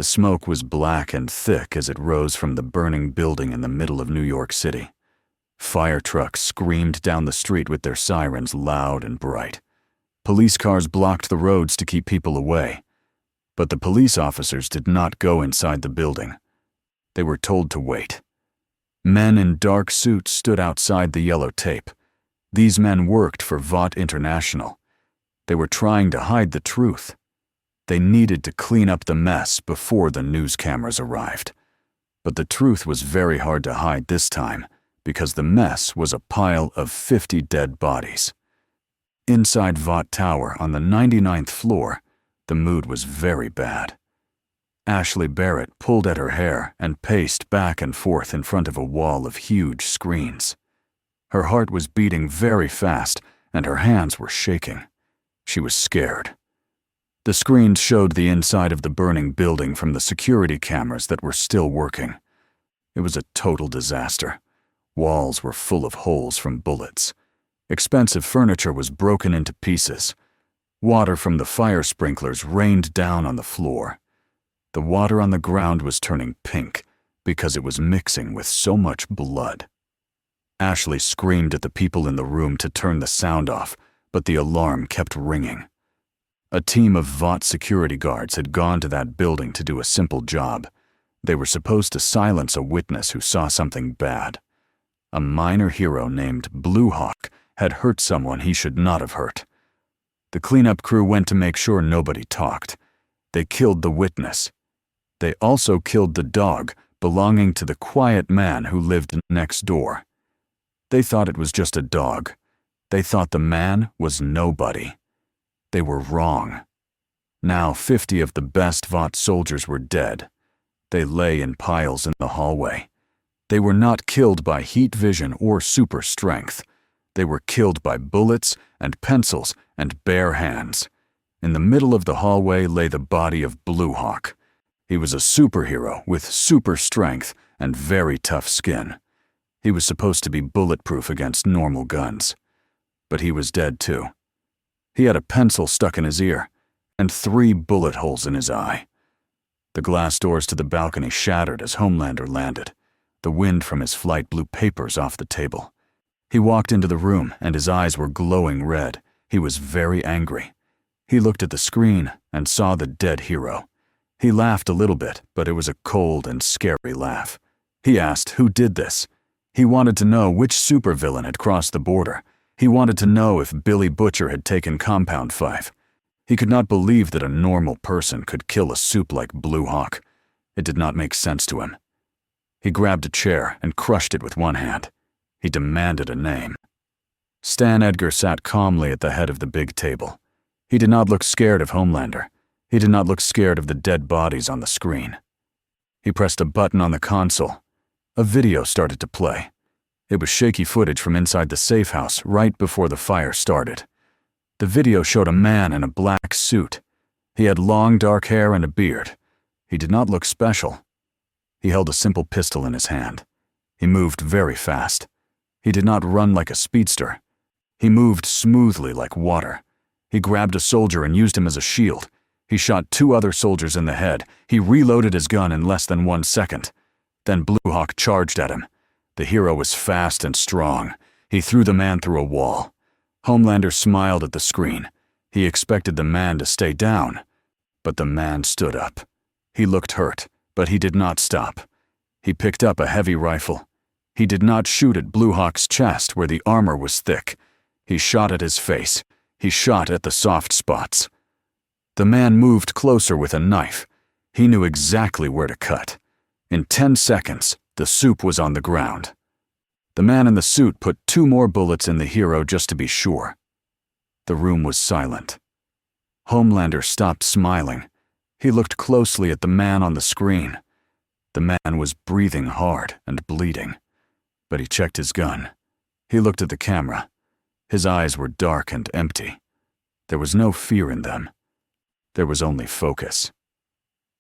The smoke was black and thick as it rose from the burning building in the middle of New York City. Fire trucks screamed down the street with their sirens loud and bright. Police cars blocked the roads to keep people away. But the police officers did not go inside the building. They were told to wait. Men in dark suits stood outside the yellow tape. These men worked for Vought International. They were trying to hide the truth. They needed to clean up the mess before the news cameras arrived. But the truth was very hard to hide this time, because the mess was a pile of 50 dead bodies. Inside Vought Tower on the 99th floor, the mood was very bad. Ashley Barrett pulled at her hair and paced back and forth in front of a wall of huge screens. Her heart was beating very fast and her hands were shaking. She was scared. The screens showed the inside of the burning building from the security cameras that were still working. It was a total disaster. Walls were full of holes from bullets. Expensive furniture was broken into pieces. Water from the fire sprinklers rained down on the floor. The water on the ground was turning pink because it was mixing with so much blood. Ashley screamed at the people in the room to turn the sound off, but the alarm kept ringing. A team of Vought security guards had gone to that building to do a simple job. They were supposed to silence a witness who saw something bad. A minor hero named Blue Hawk had hurt someone he should not have hurt. The cleanup crew went to make sure nobody talked. They killed the witness. They also killed the dog belonging to the quiet man who lived next door. They thought it was just a dog. They thought the man was nobody. They were wrong. Now 50 of the best Vought soldiers were dead. They lay in piles in the hallway. They were not killed by heat vision or super strength. They were killed by bullets and pencils and bare hands. In the middle of the hallway lay the body of Blue Hawk. He was a superhero with super strength and very tough skin. He was supposed to be bulletproof against normal guns. But he was dead too. He had a pencil stuck in his ear and 3 bullet holes in his eye. The glass doors to the balcony shattered as Homelander landed. The wind from his flight blew papers off the table. He walked into the room and his eyes were glowing red. He was very angry. He looked at the screen and saw the dead hero. He laughed a little bit, but it was a cold and scary laugh. He asked who did this. He wanted to know which supervillain had crossed the border. He wanted to know if Billy Butcher had taken Compound 5. He could not believe that a normal person could kill a soup like Blue Hawk. It did not make sense to him. He grabbed a chair and crushed it with one hand. He demanded a name. Stan Edgar sat calmly at the head of the big table. He did not look scared of Homelander. He did not look scared of the dead bodies on the screen. He pressed a button on the console. A video started to play. It was shaky footage from inside the safe house right before the fire started. The video showed a man in a black suit. He had long dark hair and a beard. He did not look special. He held a simple pistol in his hand. He moved very fast. He did not run like a speedster. He moved smoothly like water. He grabbed a soldier and used him as a shield. He shot 2 other soldiers in the head. He reloaded his gun in less than 1 second. Then Blue Hawk charged at him. The hero was fast and strong. He threw the man through a wall. Homelander smiled at the screen. He expected the man to stay down. But the man stood up. He looked hurt, but he did not stop. He picked up a heavy rifle. He did not shoot at Blue Hawk's chest where the armor was thick. He shot at his face. He shot at the soft spots. The man moved closer with a knife. He knew exactly where to cut. In 10 seconds, the soup was on the ground. The man in the suit put 2 more bullets in the hero just to be sure. The room was silent. Homelander stopped smiling. He looked closely at the man on the screen. The man was breathing hard and bleeding. But he checked his gun. He looked at the camera. His eyes were dark and empty. There was no fear in them. There was only focus.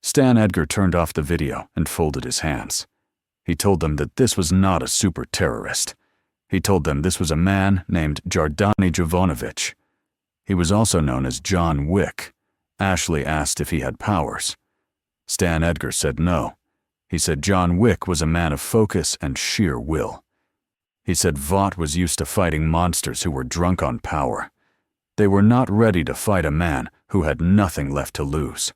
Stan Edgar turned off the video and folded his hands. He told them that this was not a super terrorist. He told them this was a man named Jardani Jovanovich. He was also known as John Wick. Ashley asked if he had powers. Stan Edgar said no. He said John Wick was a man of focus and sheer will. He said Vought was used to fighting monsters who were drunk on power. They were not ready to fight a man who had nothing left to lose.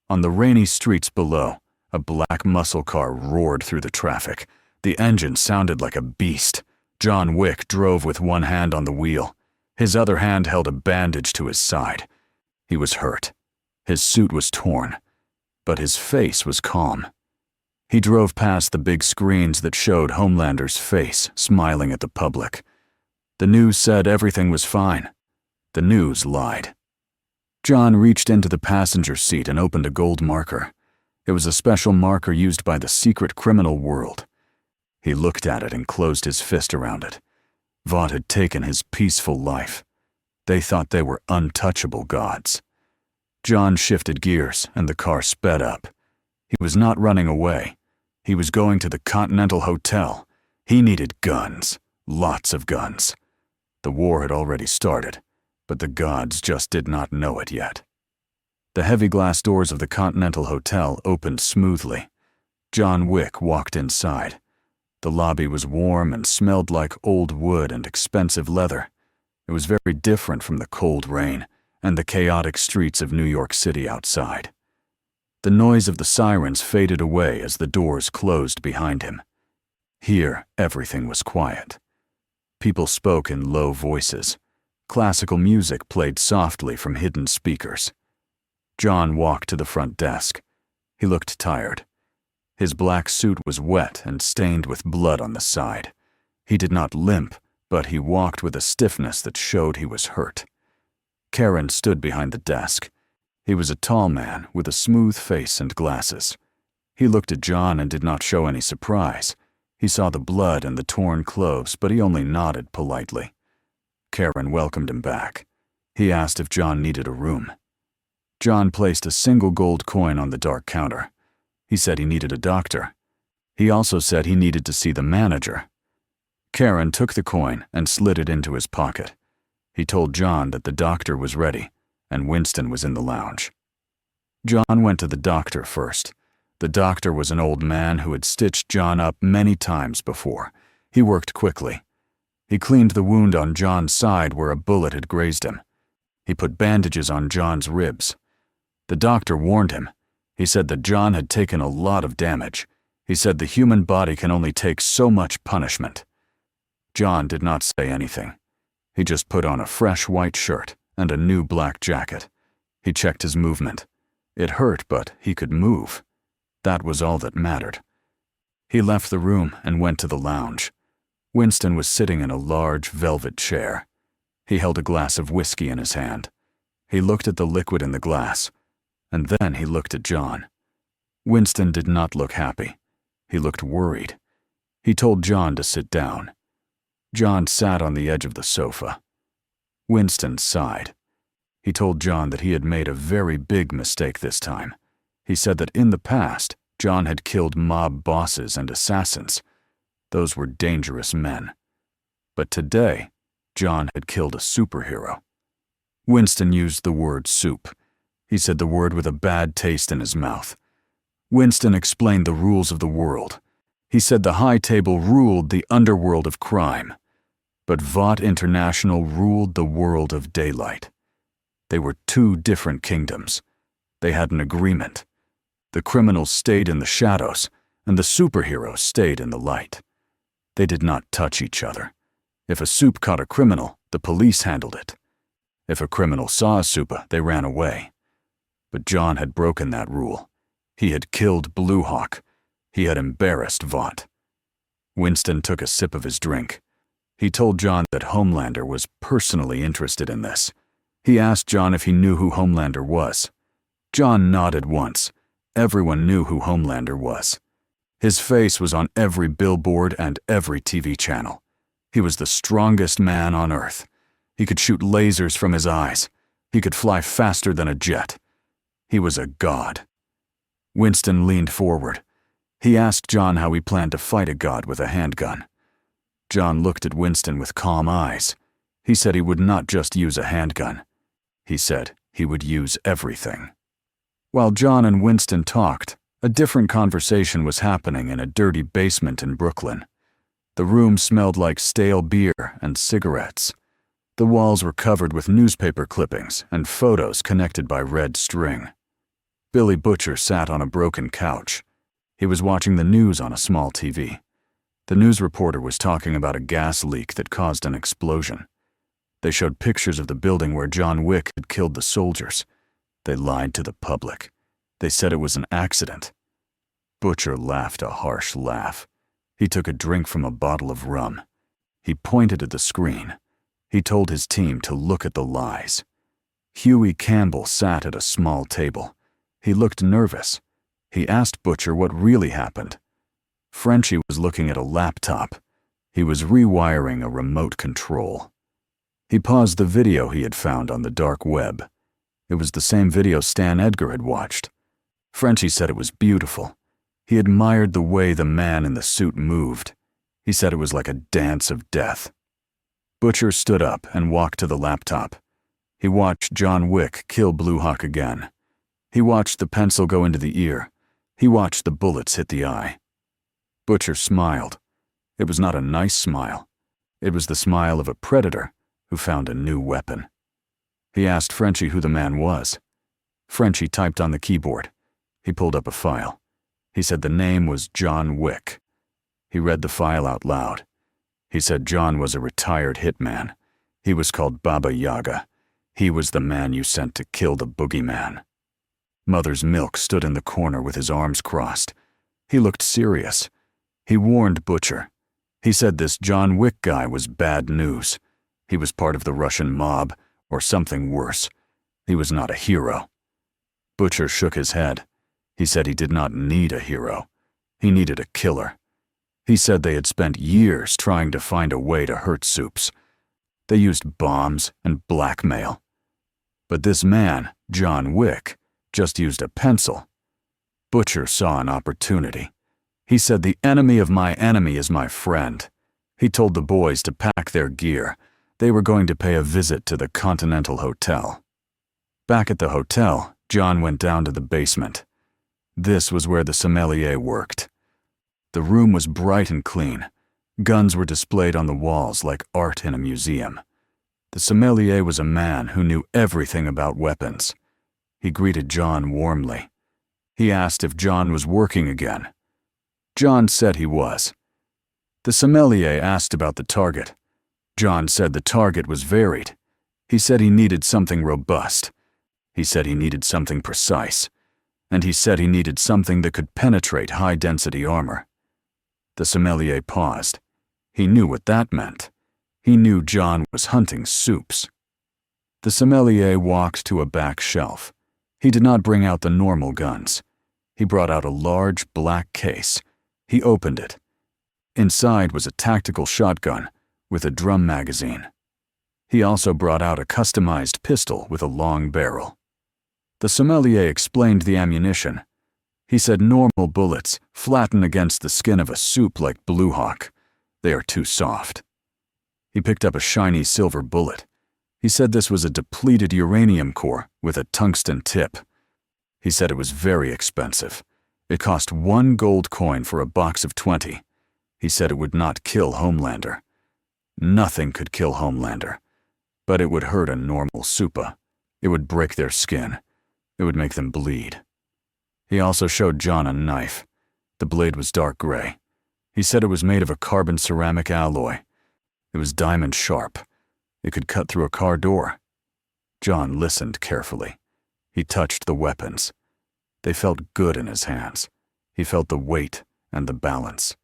On the rainy streets below, a black muscle car roared through the traffic. The engine sounded like a beast. John Wick drove with one hand on the wheel. His other hand held a bandage to his side. He was hurt. His suit was torn, but his face was calm. He drove past the big screens that showed Homelander's face smiling at the public. The news said everything was fine. The news lied. John reached into the passenger seat and opened a gold marker. It was a special marker used by the secret criminal world. He looked at it and closed his fist around it. Vought had taken his peaceful life. They thought they were untouchable gods. John shifted gears and the car sped up. He was not running away. He was going to the Continental Hotel. He needed guns, lots of guns. The war had already started, but the gods just did not know it yet. The heavy glass doors of the Continental Hotel opened smoothly. John Wick walked inside. The lobby was warm and smelled like old wood and expensive leather. It was very different from the cold rain and the chaotic streets of New York City outside. The noise of the sirens faded away as the doors closed behind him. Here, everything was quiet. People spoke in low voices. Classical music played softly from hidden speakers. John walked to the front desk. He looked tired. His black suit was wet and stained with blood on the side. He did not limp, but he walked with a stiffness that showed he was hurt. Karen stood behind the desk. He was a tall man with a smooth face and glasses. He looked at John and did not show any surprise. He saw the blood and the torn clothes, but he only nodded politely. Karen welcomed him back. He asked if John needed a room. John placed a single gold coin on the dark counter. He said he needed a doctor. He also said he needed to see the manager. Karen took the coin and slid it into his pocket. He told John that the doctor was ready, and Winston was in the lounge. John went to the doctor first. The doctor was an old man who had stitched John up many times before. He worked quickly. He cleaned the wound on John's side where a bullet had grazed him. He put bandages on John's ribs. The doctor warned him. He said that John had taken a lot of damage. He said the human body can only take so much punishment. John did not say anything. He just put on a fresh white shirt and a new black jacket. He checked his movement. It hurt, but he could move. That was all that mattered. He left the room and went to the lounge. Winston was sitting in a large velvet chair. He held a glass of whiskey in his hand. He looked at the liquid in the glass, and then he looked at John. Winston did not look happy. He looked worried. He told John to sit down. John sat on the edge of the sofa. Winston sighed. He told John that he had made a very big mistake this time. He said that in the past, John had killed mob bosses and assassins. Those were dangerous men. But today, John had killed a superhero. Winston used the word soup. He said the word with a bad taste in his mouth. Winston explained the rules of the world. He said the high table ruled the underworld of crime, but Vought International ruled the world of daylight. They were two different kingdoms. They had an agreement. The criminals stayed in the shadows, and the superheroes stayed in the light. They did not touch each other. If a soup caught a criminal, the police handled it. If a criminal saw a super, they ran away. But John had broken that rule. He had killed Blue Hawk. He had embarrassed Vought. Winston took a sip of his drink. He told John that Homelander was personally interested in this. He asked John if he knew who Homelander was. John nodded once. Everyone knew who Homelander was. His face was on every billboard and every TV channel. He was the strongest man on Earth. He could shoot lasers from his eyes. He could fly faster than a jet. He was a god. Winston leaned forward. He asked John how he planned to fight a god with a handgun. John looked at Winston with calm eyes. He said he would not just use a handgun. He said he would use everything. While John and Winston talked, a different conversation was happening in a dirty basement in Brooklyn. The room smelled like stale beer and cigarettes. The walls were covered with newspaper clippings and photos connected by red string. Billy Butcher sat on a broken couch. He was watching the news on a small TV. The news reporter was talking about a gas leak that caused an explosion. They showed pictures of the building where John Wick had killed the soldiers. They lied to the public. They said it was an accident. Butcher laughed a harsh laugh. He took a drink from a bottle of rum. He pointed at the screen. He told his team to look at the lies. Huey Campbell sat at a small table. He looked nervous. He asked Butcher what really happened. Frenchie was looking at a laptop. He was rewiring a remote control. He paused the video he had found on the dark web. It was the same video Stan Edgar had watched. Frenchie said it was beautiful. He admired the way the man in the suit moved. He said it was like a dance of death. Butcher stood up and walked to the laptop. He watched John Wick kill Blue Hawk again. He watched the pencil go into the ear. He watched the bullets hit the eye. Butcher smiled. It was not a nice smile. It was the smile of a predator who found a new weapon. He asked Frenchie who the man was. Frenchie typed on the keyboard. He pulled up a file. He said the name was John Wick. He read the file out loud. He said John was a retired hitman. He was called Baba Yaga. He was the man you sent to kill the boogeyman. Mother's Milk stood in the corner with his arms crossed. He looked serious. He warned Butcher. He said this John Wick guy was bad news. He was part of the Russian mob, or something worse. He was not a hero. Butcher shook his head. He said he did not need a hero. He needed a killer. He said they had spent years trying to find a way to hurt Soups. They used bombs and blackmail. But this man, John Wick, just used a pencil. Butcher saw an opportunity. He said the enemy of my enemy is my friend. He told the boys to pack their gear. They were going to pay a visit to the Continental Hotel. Back at the hotel, John went down to the basement. This was where the sommelier worked. The room was bright and clean. Guns were displayed on the walls like art in a museum. The sommelier was a man who knew everything about weapons. He greeted John warmly. He asked if John was working again. John said he was. The sommelier asked about the target. John said the target was varied. He said he needed something robust. He said he needed something precise. And he said he needed something that could penetrate high-density armor. The sommelier paused. He knew what that meant. He knew John was hunting Soups. The sommelier walked to a back shelf. He did not bring out the normal guns. He brought out a large black case. He opened it. Inside was a tactical shotgun with a drum magazine. He also brought out a customized pistol with a long barrel. The sommelier explained the ammunition. He said normal bullets flatten against the skin of a Soup like Blue Hawk. They are too soft. He picked up a shiny silver bullet. He said this was a depleted uranium core with a tungsten tip. He said it was very expensive. It cost 1 gold coin for a box of 20. He said it would not kill Homelander. Nothing could kill Homelander. But it would hurt a normal Supa. It would break their skin. It would make them bleed. He also showed John a knife. The blade was dark gray. He said it was made of a carbon ceramic alloy. It was diamond sharp. It could cut through a car door. John listened carefully. He touched the weapons. They felt good in his hands. He felt the weight and the balance.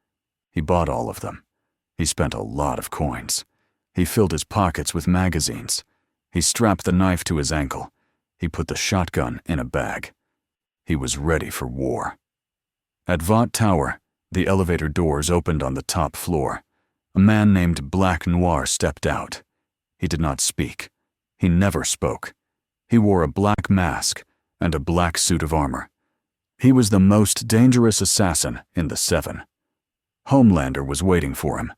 He bought all of them. He spent a lot of coins. He filled his pockets with magazines. He strapped the knife to his ankle. He put the shotgun in a bag. He was ready for war. At Vought Tower, the elevator doors opened on the top floor. A man named Black Noir stepped out. He did not speak. He never spoke. He wore a black mask and a black suit of armor. He was the most dangerous assassin in the Seven. Homelander was waiting for him.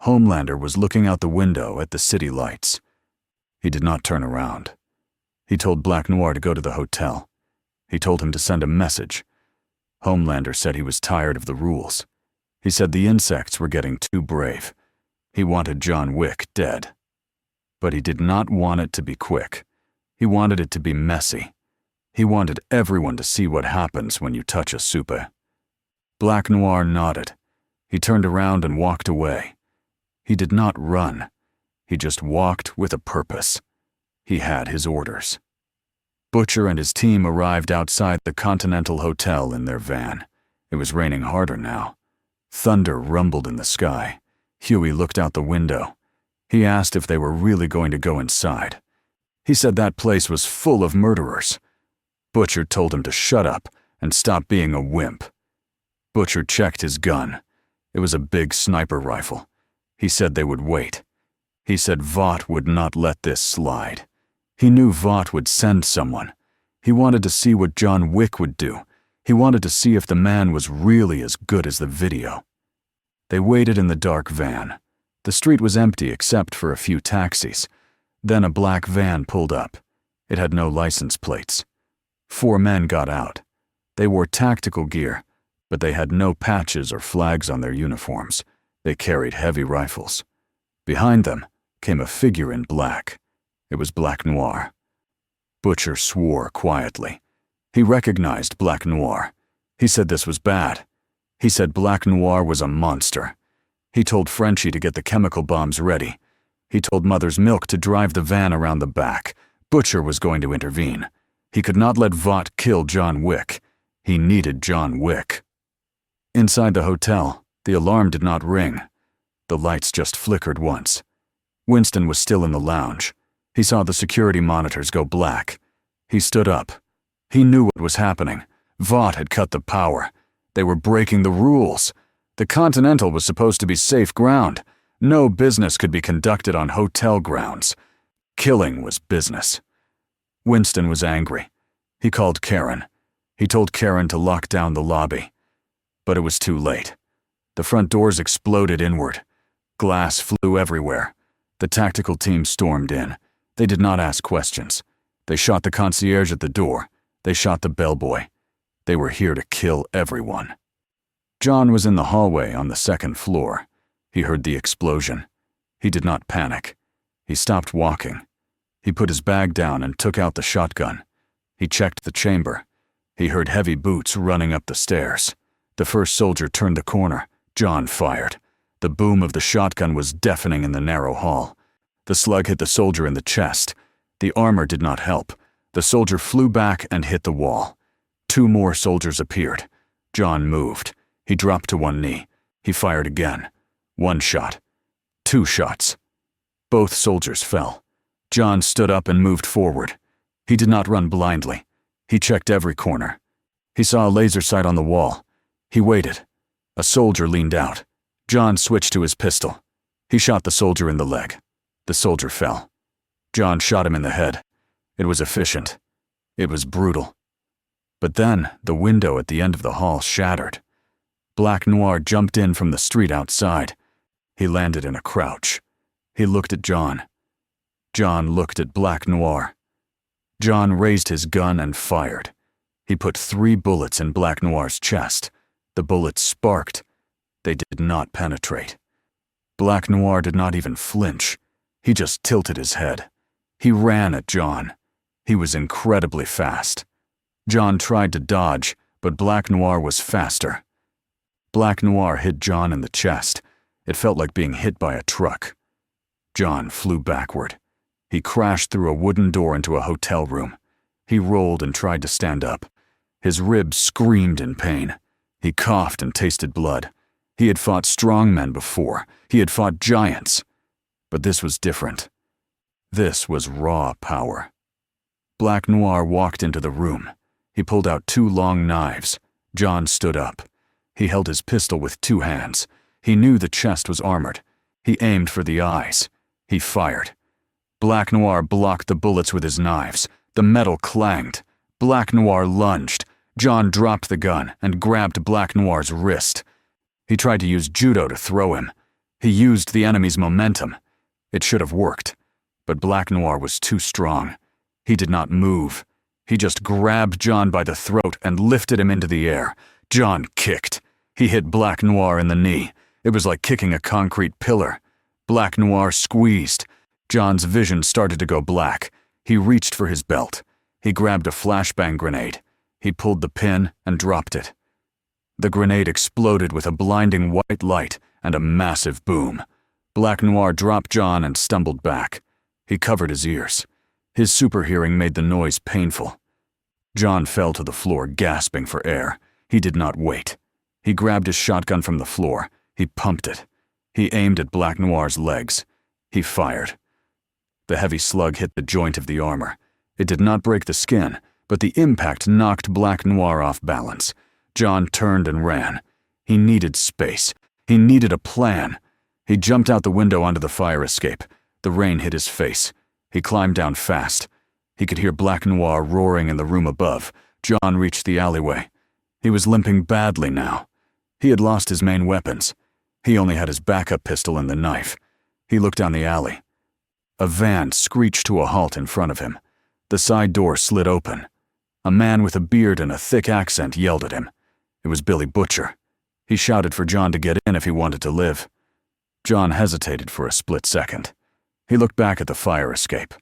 Homelander was looking out the window at the city lights. He did not turn around. He told Black Noir to go to the hotel. He told him to send a message. Homelander said he was tired of the rules. He said the insects were getting too brave. He wanted John Wick dead. But he did not want it to be quick. He wanted it to be messy. He wanted everyone to see what happens when you touch a super. Black Noir nodded. He turned around and walked away. He did not run. He just walked with a purpose. He had his orders. Butcher and his team arrived outside the Continental Hotel in their van. It was raining harder now. Thunder rumbled in the sky. Huey looked out the window. He asked if they were really going to go inside. He said that place was full of murderers. Butcher told him to shut up and stop being a wimp. Butcher checked his gun. It was a big sniper rifle. He said they would wait. He said Vought would not let this slide. He knew Vought would send someone. He wanted to see what John Wick would do. He wanted to see if the man was really as good as the video. They waited in the dark van. The street was empty except for a few taxis. Then a black van pulled up. It had no license plates. 4 men got out. They wore tactical gear, but they had no patches or flags on their uniforms. They carried heavy rifles. Behind them came a figure in black. It was Black Noir. Butcher swore quietly. He recognized Black Noir. He said this was bad. He said Black Noir was a monster. He told Frenchie to get the chemical bombs ready. He told Mother's Milk to drive the van around the back. Butcher was going to intervene. He could not let Vought kill John Wick. He needed John Wick. Inside the hotel, the alarm did not ring. The lights just flickered once. Winston was still in the lounge. He saw the security monitors go black. He stood up. He knew what was happening. Vought had cut the power. They were breaking the rules. The Continental was supposed to be safe ground. No business could be conducted on hotel grounds. Killing was business. Winston was angry. He called Karen. He told Karen to lock down the lobby. But it was too late. The front doors exploded inward. Glass flew everywhere. The tactical team stormed in. They did not ask questions. They shot the concierge at the door. They shot the bellboy. They were here to kill everyone. John was in the hallway on the 2nd floor. He heard the explosion. He did not panic. He stopped walking. He put his bag down and took out the shotgun. He checked the chamber. He heard heavy boots running up the stairs. The first soldier turned the corner. John fired. The boom of the shotgun was deafening in the narrow hall. The slug hit the soldier in the chest. The armor did not help. The soldier flew back and hit the wall. 2 more soldiers appeared. John moved. He dropped to one knee. He fired again. 1 shot. 2 shots. Both soldiers fell. John stood up and moved forward. He did not run blindly. He checked every corner. He saw a laser sight on the wall. He waited. A soldier leaned out. John switched to his pistol. He shot the soldier in the leg. The soldier fell. John shot him in the head. It was efficient. It was brutal. But then the window at the end of the hall shattered. Black Noir jumped in from the street outside. He landed in a crouch. He looked at John. John looked at Black Noir. John raised his gun and fired. He put 3 bullets in Black Noir's chest. The bullets sparked. They did not penetrate. Black Noir did not even flinch. He just tilted his head. He ran at John. He was incredibly fast. John tried to dodge, but Black Noir was faster. Black Noir hit John in the chest. It felt like being hit by a truck. John flew backward. He crashed through a wooden door into a hotel room. He rolled and tried to stand up. His ribs screamed in pain. He coughed and tasted blood. He had fought strong men before. He had fought giants. But this was different. This was raw power. Black Noir walked into the room. He pulled out 2 long knives. John stood up. He held his pistol with 2 hands. He knew the chest was armored. He aimed for the eyes. He fired. Black Noir blocked the bullets with his knives. The metal clanged. Black Noir lunged. John dropped the gun and grabbed Black Noir's wrist. He tried to use judo to throw him. He used the enemy's momentum. It should have worked. But Black Noir was too strong. He did not move. He just grabbed John by the throat and lifted him into the air. John kicked. He hit Black Noir in the knee. It was like kicking a concrete pillar. Black Noir squeezed. John's vision started to go black. He reached for his belt. He grabbed a flashbang grenade. He pulled the pin and dropped it. The grenade exploded with a blinding white light and a massive boom. Black Noir dropped John and stumbled back. He covered his ears. His super hearing made the noise painful. John fell to the floor, gasping for air. He did not wait. He grabbed his shotgun from the floor. He pumped it. He aimed at Black Noir's legs. He fired. The heavy slug hit the joint of the armor. It did not break the skin, but the impact knocked Black Noir off balance. John turned and ran. He needed space. He needed a plan. He jumped out the window onto the fire escape. The rain hit his face. He climbed down fast. He could hear Black Noir roaring in the room above. John reached the alleyway. He was limping badly now. He had lost his main weapons. He only had his backup pistol and the knife. He looked down the alley. A van screeched to a halt in front of him. The side door slid open. A man with a beard and a thick accent yelled at him. It was Billy Butcher. He shouted for John to get in if he wanted to live. John hesitated for a split second. He looked back at the fire escape.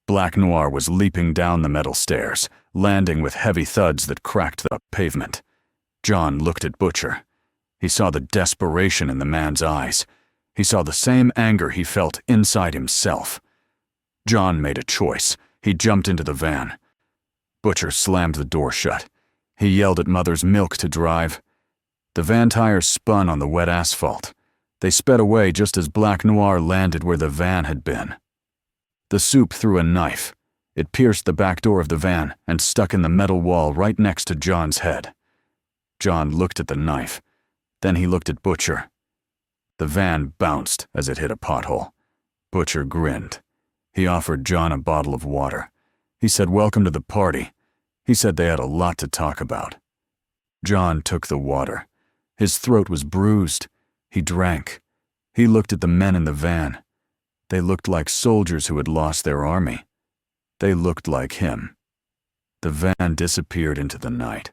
Black Noir was leaping down the metal stairs, landing with heavy thuds that cracked the pavement. John looked at Butcher. He saw the desperation in the man's eyes. He saw the same anger he felt inside himself. John made a choice. He jumped into the van. Butcher slammed the door shut. He yelled at Mother's Milk to drive. The van tires spun on the wet asphalt. They sped away just as Black Noir landed where the van had been. The soup threw a knife. It pierced the back door of the van and stuck in the metal wall right next to John's head. John looked at the knife. Then he looked at Butcher. The van bounced as it hit a pothole. Butcher grinned. He offered John a bottle of water. He said, "Welcome to the party." He said they had a lot to talk about. John took the water. His throat was bruised. He drank. He looked at the men in the van. They looked like soldiers who had lost their army. They looked like him. The van disappeared into the night.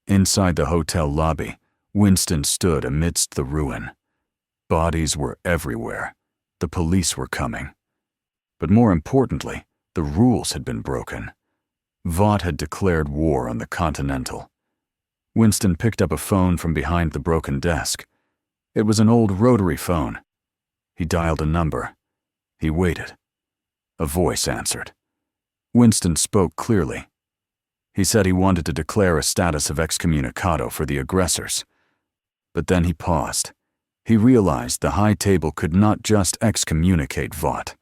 Inside the hotel lobby, Winston stood amidst the ruin. Bodies were everywhere. The police were coming. But more importantly, the rules had been broken. Vought had declared war on the Continental. Winston picked up a phone from behind the broken desk. It was an old rotary phone. He dialed a number. He waited. A voice answered. Winston spoke clearly. He said he wanted to declare a status of excommunicado for the aggressors. But then he paused. He realized the high table could not just excommunicate Vought.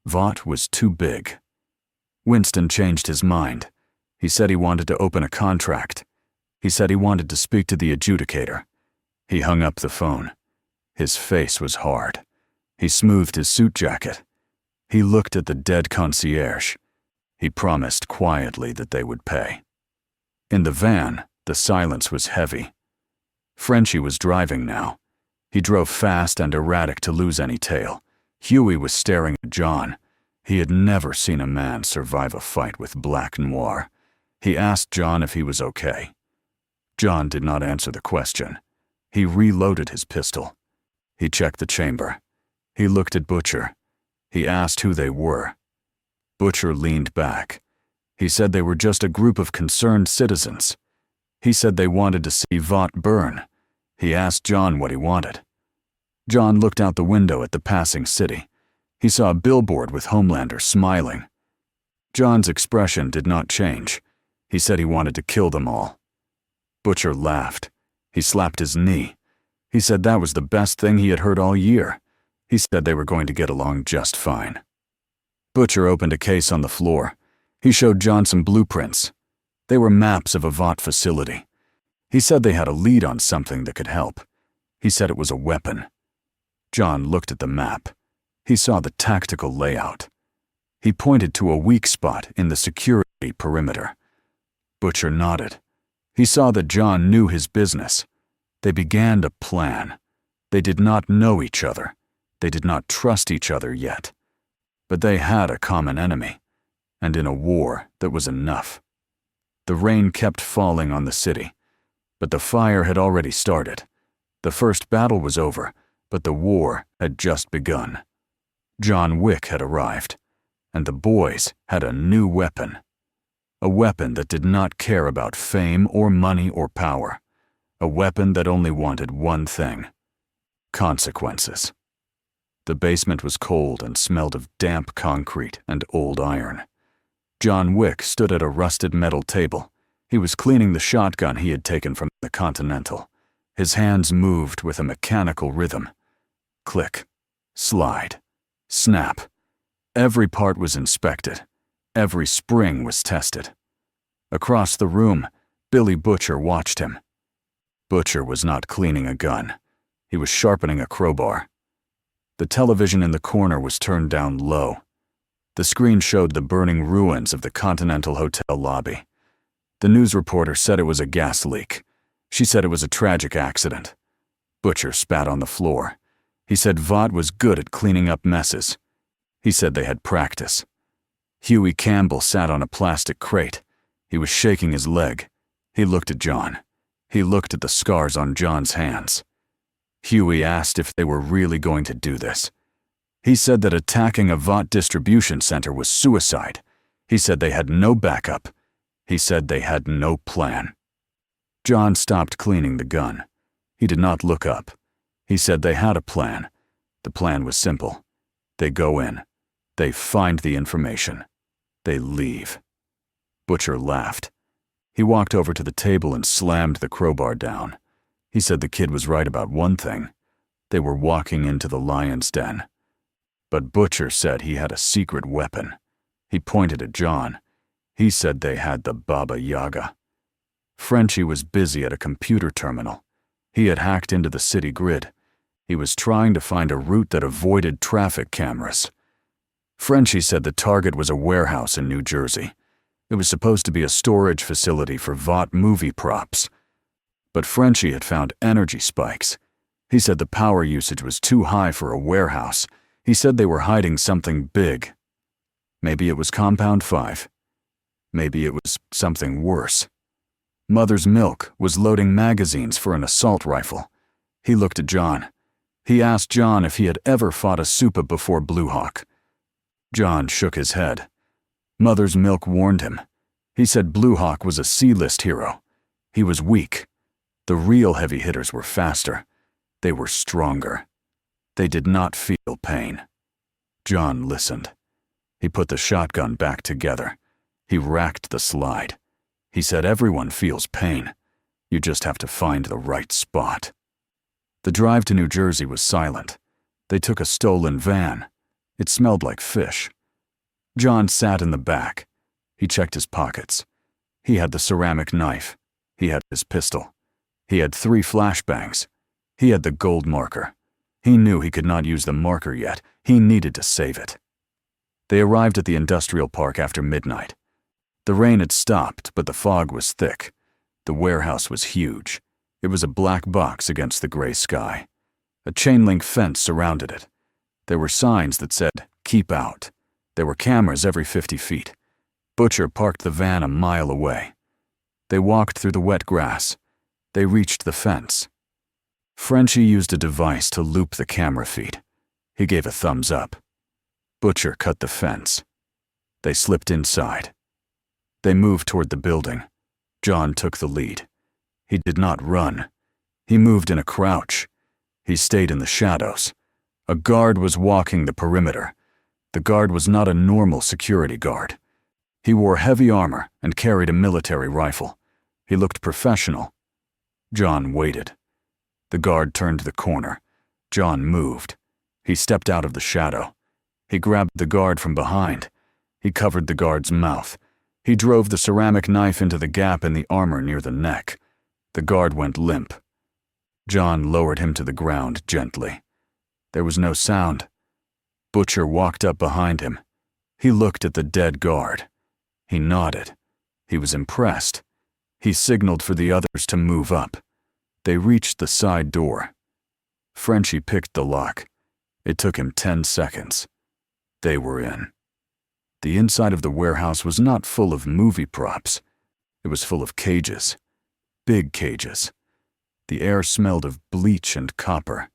Vought was too big. Winston changed his mind. He said he wanted to open a contract. He said he wanted to speak to the adjudicator. He hung up the phone. His face was hard. He smoothed his suit jacket. He looked at the dead concierge. He promised quietly that they would pay. In the van, the silence was heavy. Frenchie was driving now. He drove fast and erratic to lose any tail. Huey was staring at John. He had never seen a man survive a fight with Black Noir. He asked John if he was okay. John did not answer the question. He reloaded his pistol. He checked the chamber. He looked at Butcher. He asked who they were. Butcher leaned back. He said they were just a group of concerned citizens. He said they wanted to see Vought burn. He asked John what he wanted. John looked out the window at the passing city. He saw a billboard with Homelander smiling. John's expression did not change. He said he wanted to kill them all. Butcher laughed. He slapped his knee. He said that was the best thing he had heard all year. He said they were going to get along just fine. Butcher opened a case on the floor. He showed John some blueprints. They were maps of a Vought facility. He said they had a lead on something that could help. He said it was a weapon. John looked at the map. He saw the tactical layout. He pointed to a weak spot in the security perimeter. Butcher nodded. He saw that John knew his business. They began to plan. They did not know each other. They did not trust each other yet. But they had a common enemy. and in a war that was enough. The rain kept falling on the city, but the fire had already started. The first battle was over, but the war had just begun. John Wick had arrived, and the boys had a new weapon. A weapon that did not care about fame or money or power. A weapon that only wanted one thing: consequences. The basement was cold and smelled of damp concrete and old iron. John Wick stood at a rusted metal table. He was cleaning the shotgun he had taken from the Continental. His hands moved with a mechanical rhythm. Click, slide, snap. Every part was inspected. Every spring was tested. Across the room, Billy Butcher watched him. Butcher was not cleaning a gun. He was sharpening a crowbar. The television in the corner was turned down low. The screen showed the burning ruins of the Continental Hotel lobby. The news reporter said it was a gas leak. She said it was a tragic accident. Butcher spat on the floor. He said Vought was good at cleaning up messes. He said they had practice. Huey Campbell sat on a plastic crate. He was shaking his leg. He looked at John. He looked at the scars on John's hands. Huey asked if they were really going to do this. He said that attacking a Vought distribution center was suicide. He said they had no backup. He said they had no plan. John stopped cleaning the gun. He did not look up. He said they had a plan. The plan was simple. They go in. They find the information. They leave. Butcher laughed. He walked over to the table and slammed the crowbar down. He said the kid was right about one thing. They were walking into the lion's den. But Butcher said he had a secret weapon. He pointed at John. He said they had the Baba Yaga. Frenchie was busy at a computer terminal. He had hacked into the city grid. He was trying to find a route that avoided traffic cameras. Frenchie said the target was a warehouse in New Jersey. It was supposed to be a storage facility for Vought movie props. But Frenchie had found energy spikes. He said the power usage was too high for a warehouse. He said they were hiding something big. Maybe it was Compound 5. Maybe it was something worse. Mother's Milk was loading magazines for an assault rifle. He looked at John. He asked John if he had ever fought a super before Blue Hawk. John shook his head. Mother's Milk warned him. He said Blue Hawk was a C-list hero. He was weak. The real heavy hitters were faster. They were stronger. They did not feel pain. John listened. He put the shotgun back together. He racked the slide. He said everyone feels pain. You just have to find the right spot. The drive to New Jersey was silent. They took a stolen van. It smelled like fish. John sat in the back. He checked his pockets. He had the ceramic knife. He had his pistol. He had 3 flashbangs. He had the gold marker. He knew he could not use the marker yet. He needed to save it. They arrived at the industrial park after midnight. The rain had stopped, but the fog was thick. The warehouse was huge. It was a black box against the gray sky. A chain-link fence surrounded it. There were signs that said, "Keep out." There were cameras every 50 feet. Butcher parked the van a mile away. They walked through the wet grass. They reached the fence. Frenchie used a device to loop the camera feed. He gave a thumbs up. Butcher cut the fence. They slipped inside. They moved toward the building. John took the lead. He did not run. He moved in a crouch. He stayed in the shadows. A guard was walking the perimeter. The guard was not a normal security guard. He wore heavy armor and carried a military rifle. He looked professional. John waited. The guard turned the corner. John moved. He stepped out of the shadow. He grabbed the guard from behind. He covered the guard's mouth. He drove the ceramic knife into the gap in the armor near the neck. The guard went limp. John lowered him to the ground gently. There was no sound. Butcher walked up behind him. He looked at the dead guard. He nodded. He was impressed. He signaled for the others to move up. They reached the side door. Frenchie picked the lock. It took him 10 seconds. They were in. The inside of the warehouse was not full of movie props. It was full of cages. Big cages. The air smelled of bleach and copper.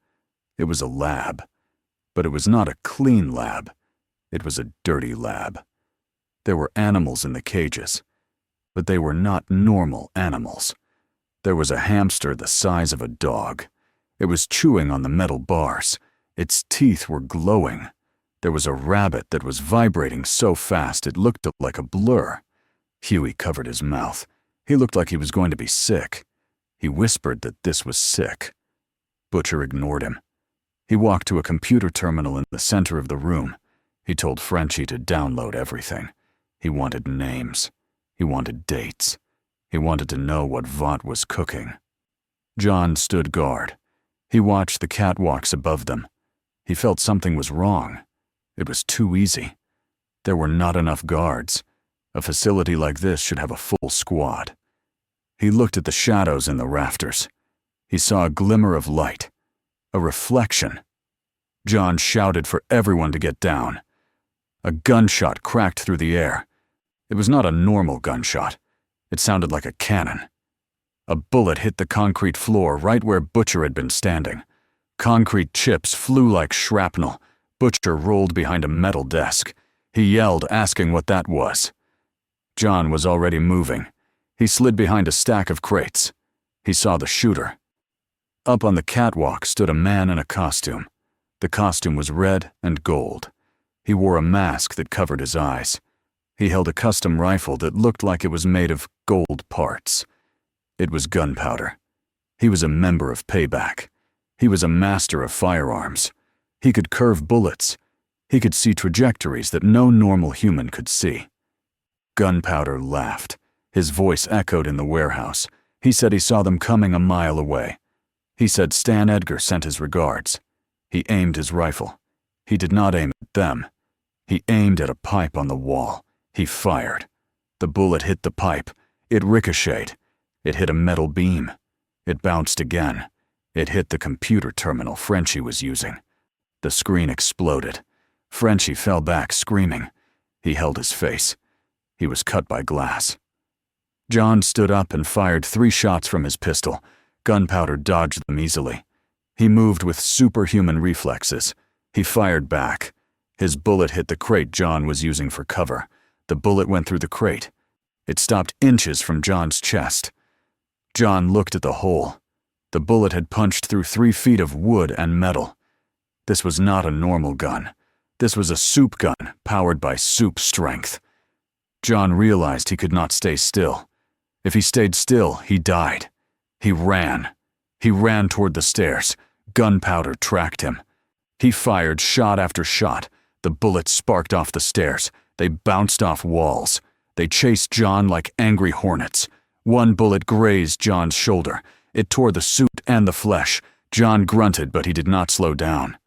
It was a lab. But it was not a clean lab. It was a dirty lab. There were animals in the cages. But they were not normal animals. There was a hamster the size of a dog. It was chewing on the metal bars. Its teeth were glowing. There was a rabbit that was vibrating so fast it looked like a blur. Huey covered his mouth. He looked like he was going to be sick. He whispered that this was sick. Butcher ignored him. He walked to a computer terminal in the center of the room. He told Frenchie to download everything. He wanted names. He wanted dates. He wanted to know what Vought was cooking. John stood guard. He watched the catwalks above them. He felt something was wrong. It was too easy. There were not enough guards. A facility like this should have a full squad. He looked at the shadows in the rafters. He saw a glimmer of light. A reflection. John shouted for everyone to get down. A gunshot cracked through the air. It was not a normal gunshot. It sounded like a cannon. A bullet hit the concrete floor right where Butcher had been standing. Concrete chips flew like shrapnel. Butcher rolled behind a metal desk. He yelled, asking what that was. John was already moving. He slid behind a stack of crates. He saw the shooter. Up on the catwalk stood a man in a costume. The costume was red and gold. He wore a mask that covered his eyes. He held a custom rifle that looked like it was made of gold parts. It was gunpowder. He was a member of Payback. He was a master of firearms. He could curve bullets. He could see trajectories that no normal human could see. Gunpowder laughed. His voice echoed in the warehouse. He said he saw them coming a mile away. He said Stan Edgar sent his regards. He aimed his rifle. He did not aim at them. He aimed at a pipe on the wall. He fired. The bullet hit the pipe. It ricocheted. It hit a metal beam. It bounced again. It hit the computer terminal Frenchie was using. The screen exploded. Frenchie fell back screaming. He held his face. He was cut by glass. John stood up and fired 3 shots from his pistol. Gunpowder dodged them easily. He moved with superhuman reflexes. He fired back. His bullet hit the crate John was using for cover. The bullet went through the crate. It stopped inches from John's chest. John looked at the hole. The bullet had punched through 3 feet of wood and metal. This was not a normal gun. This was a soup gun powered by soup strength. John realized he could not stay still. If he stayed still, he died. He ran. He ran toward the stairs. Gunpowder tracked him. He fired shot after shot. The bullets sparked off the stairs. They bounced off walls. They chased John like angry hornets. One bullet grazed John's shoulder. It tore the suit and the flesh. John grunted, but he did not slow down.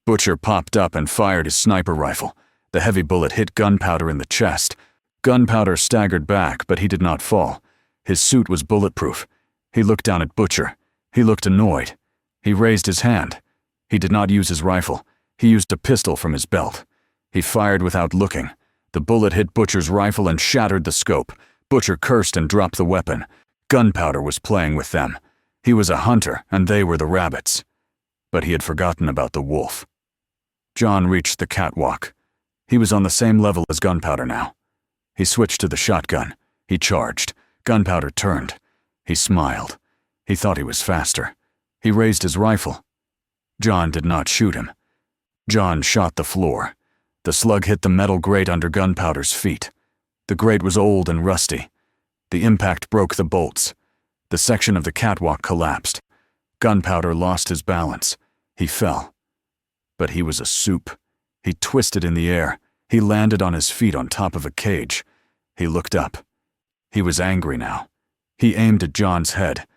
Butcher popped up and fired his sniper rifle. The heavy bullet hit Gunpowder in the chest. Gunpowder staggered back, but he did not fall. His suit was bulletproof. He looked down at Butcher. He looked annoyed. He raised his hand. He did not use his rifle. He used a pistol from his belt. He fired without looking. The bullet hit Butcher's rifle and shattered the scope. Butcher cursed and dropped the weapon. Gunpowder was playing with them. He was a hunter, and they were the rabbits. But he had forgotten about the wolf. John reached the catwalk. He was on the same level as Gunpowder now. He switched to the shotgun. He charged. Gunpowder turned. He smiled. He thought he was faster. He raised his rifle. John did not shoot him. John shot the floor. The slug hit the metal grate under Gunpowder's feet. The grate was old and rusty. The impact broke the bolts. The section of the catwalk collapsed. Gunpowder lost his balance. He fell. But he was a soup. He twisted in the air. He landed on his feet on top of a cage. He looked up. He was angry now. He aimed at John's head.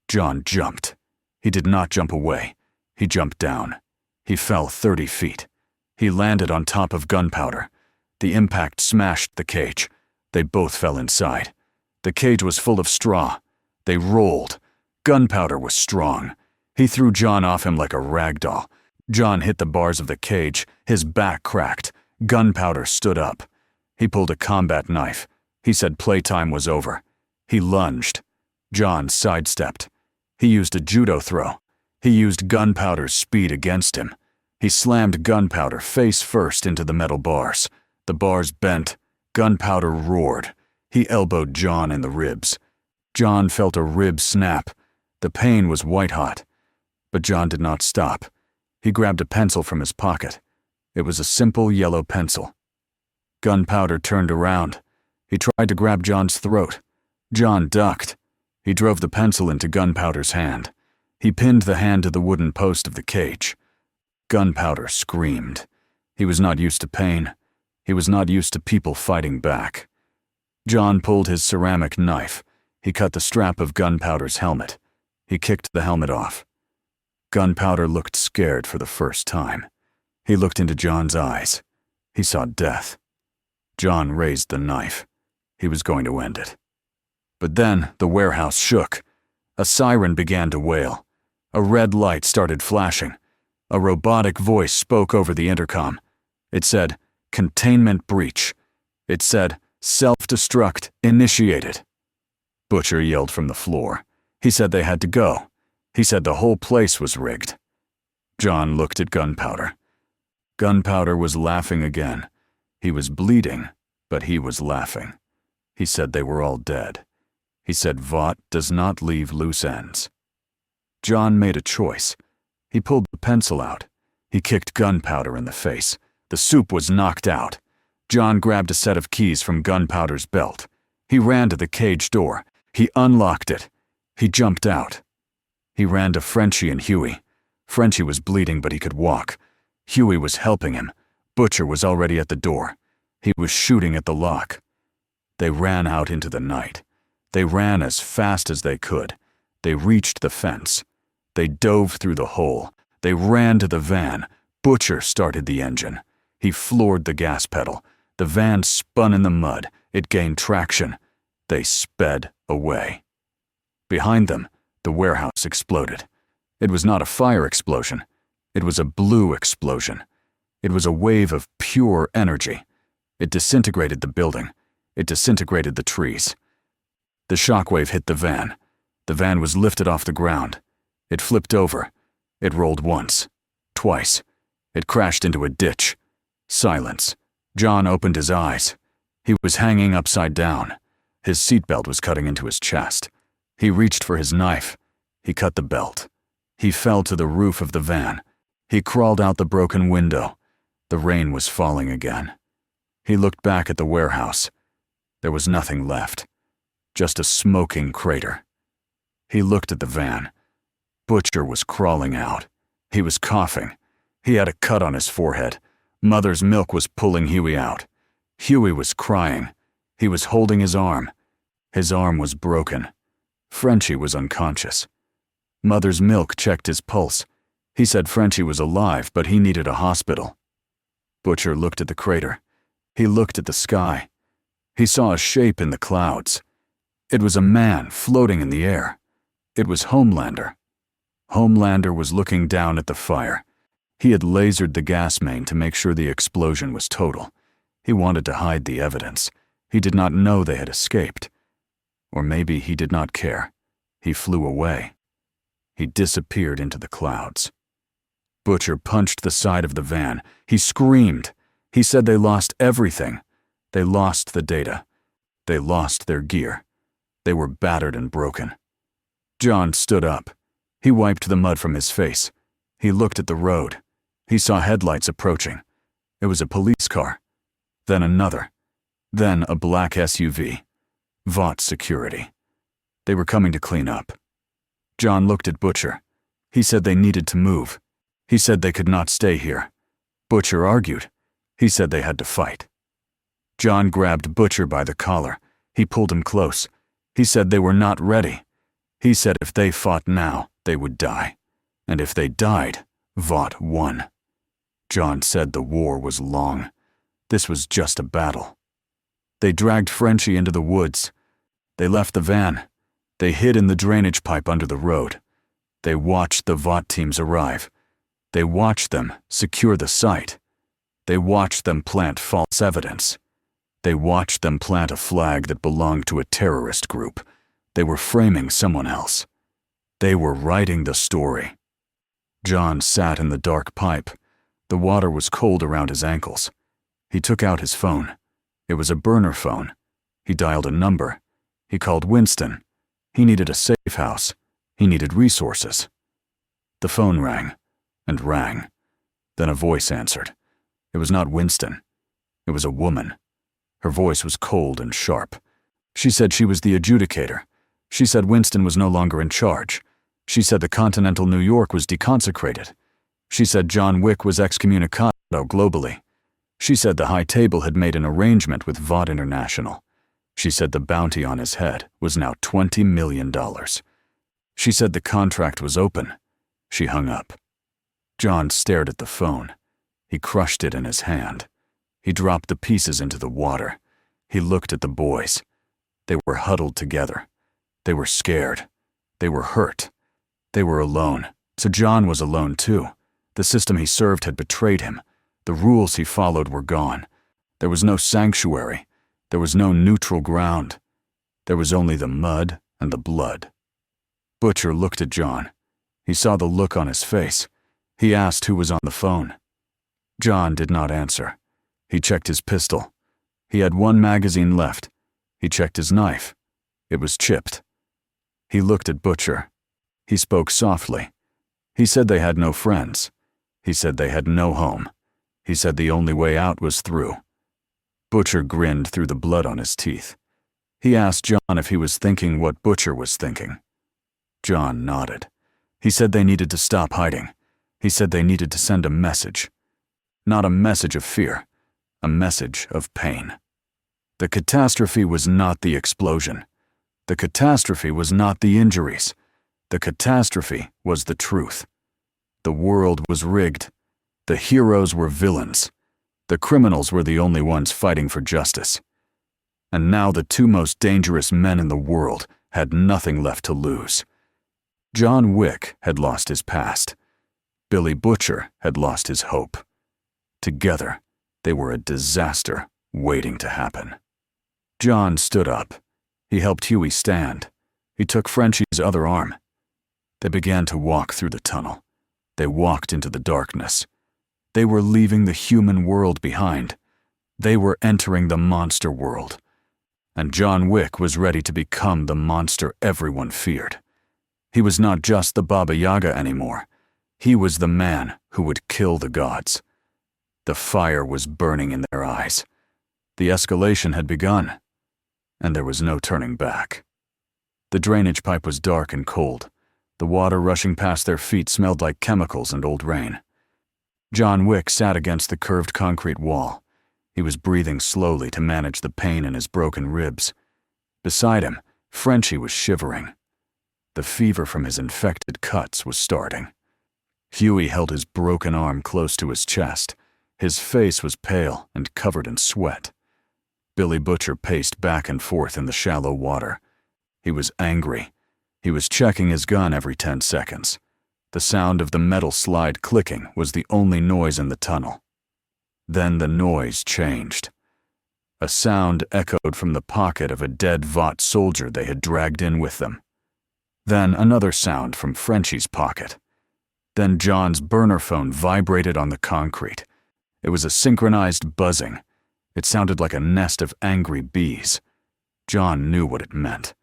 John jumped. He did not jump away. He jumped down. He fell 30 feet. He landed on top of Gunpowder. The impact smashed the cage. They both fell inside. The cage was full of straw. They rolled. Gunpowder was strong. He threw John off him like a rag doll. John hit the bars of the cage. His back cracked. Gunpowder stood up. He pulled a combat knife. He said playtime was over. He lunged. John sidestepped. He used a judo throw. He used Gunpowder's speed against him. He slammed Gunpowder face first into the metal bars. The bars bent. Gunpowder roared. He elbowed John in the ribs. John felt a rib snap. The pain was white-hot. But John did not stop. He grabbed a pencil from his pocket. It was a simple yellow pencil. Gunpowder turned around. He tried to grab John's throat. John ducked. He drove the pencil into Gunpowder's hand. He pinned the hand to the wooden post of the cage. Gunpowder screamed. He was not used to pain. He was not used to people fighting back. John pulled his ceramic knife. He cut the strap of Gunpowder's helmet. He kicked the helmet off. Gunpowder looked scared for the first time. He looked into John's eyes. He saw death. John raised the knife. He was going to end it. But then the warehouse shook. A siren began to wail. A red light started flashing. A robotic voice spoke over the intercom. It said, "Containment breach." It said, "Self-destruct initiated." Butcher yelled from the floor. He said they had to go. He said the whole place was rigged. John looked at Gunpowder. Gunpowder was laughing again. He was bleeding, but he was laughing. He said they were all dead. He said Vought does not leave loose ends. John made a choice. He pulled the pencil out. He kicked Gunpowder in the face. The soup was knocked out. John grabbed a set of keys from Gunpowder's belt. He ran to the cage door. He unlocked it. He jumped out. He ran to Frenchie and Huey. Frenchie was bleeding, but he could walk. Huey was helping him. Butcher was already at the door. He was shooting at the lock. They ran out into the night. They ran as fast as they could. They reached the fence. They dove through the hole. They ran to the van. Butcher started the engine. He floored the gas pedal. The van spun in the mud. It gained traction. They sped away. Behind them, the warehouse exploded. It was not a fire explosion. It was a blue explosion. It was a wave of pure energy. It disintegrated the building. It disintegrated the trees. The shockwave hit the van. The van was lifted off the ground. It flipped over. It rolled once, twice. It crashed into a ditch. Silence. John opened his eyes. He was hanging upside down. His seatbelt was cutting into his chest. He reached for his knife. He cut the belt. He fell to the roof of the van. He crawled out the broken window. The rain was falling again. He looked back at the warehouse. There was nothing left. Just a smoking crater. He looked at the van. Butcher was crawling out. He was coughing. He had a cut on his forehead. Mother's milk was pulling Huey out. Huey was crying. He was holding his arm. His arm was broken. Frenchie was unconscious. Mother's milk checked his pulse. He said Frenchie was alive, but he needed a hospital. Butcher looked at the crater. He looked at the sky. He saw a shape in the clouds. It was a man floating in the air. It was Homelander. Homelander was looking down at the fire. He had lasered the gas main to make sure the explosion was total. He wanted to hide the evidence. He did not know they had escaped. Or maybe he did not care. He flew away. He disappeared into the clouds. Butcher punched the side of the van. He screamed. He said they lost everything. They lost the data. They lost their gear. They were battered and broken. John stood up. He wiped the mud from his face. He looked at the road. He saw headlights approaching. It was a police car. Then another. Then a black SUV. Vought security. They were coming to clean up. John looked at Butcher. He said they needed to move. He said they could not stay here. Butcher argued. He said they had to fight. John grabbed Butcher by the collar. He pulled him close. He said they were not ready. He said if they fought now, they would die. And if they died, Vought won. John said the war was long. This was just a battle. They dragged Frenchie into the woods. They left the van. They hid in the drainage pipe under the road. They watched the Vought teams arrive. They watched them secure the site. They watched them plant false evidence. They watched them plant a flag that belonged to a terrorist group. They were framing someone else. They were writing the story. John sat in the dark pipe. The water was cold around his ankles. He took out his phone. It was a burner phone. He dialed a number. He called Winston. He needed a safe house. He needed resources. The phone rang and rang. Then a voice answered. It was not Winston. It was a woman. Her voice was cold and sharp. She said she was the adjudicator. She said Winston was no longer in charge. She said the Continental New York was deconsecrated. She said John Wick was excommunicado globally. She said the High Table had made an arrangement with Vought International. She said the bounty on his head was now $20 million. She said the contract was open. She hung up. John stared at the phone. He crushed it in his hand. He dropped the pieces into the water. He looked at the boys. They were huddled together. They were scared. They were hurt. They were alone. So John was alone too. The system he served had betrayed him. The rules he followed were gone. There was no sanctuary. There was no neutral ground. There was only the mud and the blood. Butcher looked at John. He saw the look on his face. He asked who was on the phone. John did not answer. He checked his pistol. He had one magazine left. He checked his knife. It was chipped. He looked at Butcher. He spoke softly. He said they had no friends. He said they had no home. He said the only way out was through. Butcher grinned through the blood on his teeth. He asked John if he was thinking what Butcher was thinking. John nodded. He said they needed to stop hiding. He said they needed to send a message. Not a message of fear, a message of pain. The catastrophe was not the explosion. The catastrophe was not the injuries. The catastrophe was the truth. The world was rigged. The heroes were villains. The criminals were the only ones fighting for justice. And now the two most dangerous men in the world had nothing left to lose. John Wick had lost his past. Billy Butcher had lost his hope. Together, they were a disaster waiting to happen. John stood up. He helped Huey stand. He took Frenchie's other arm. They began to walk through the tunnel. They walked into the darkness. They were leaving the human world behind. They were entering the monster world. And John Wick was ready to become the monster everyone feared. He was not just the Baba Yaga anymore. He was the man who would kill the gods. The fire was burning in their eyes. The escalation had begun, and there was no turning back. The drainage pipe was dark and cold. The water rushing past their feet smelled like chemicals and old rain. John Wick sat against the curved concrete wall. He was breathing slowly to manage the pain in his broken ribs. Beside him, Frenchie was shivering. The fever from his infected cuts was starting. Huey held his broken arm close to his chest. His face was pale and covered in sweat. Billy Butcher paced back and forth in the shallow water. He was angry. He was checking his gun every 10 seconds. The sound of the metal slide clicking was the only noise in the tunnel. Then the noise changed. A sound echoed from the pocket of a dead Vought soldier they had dragged in with them. Then another sound from Frenchie's pocket. Then John's burner phone vibrated on the concrete. It was a synchronized buzzing. It sounded like a nest of angry bees. John knew what it meant.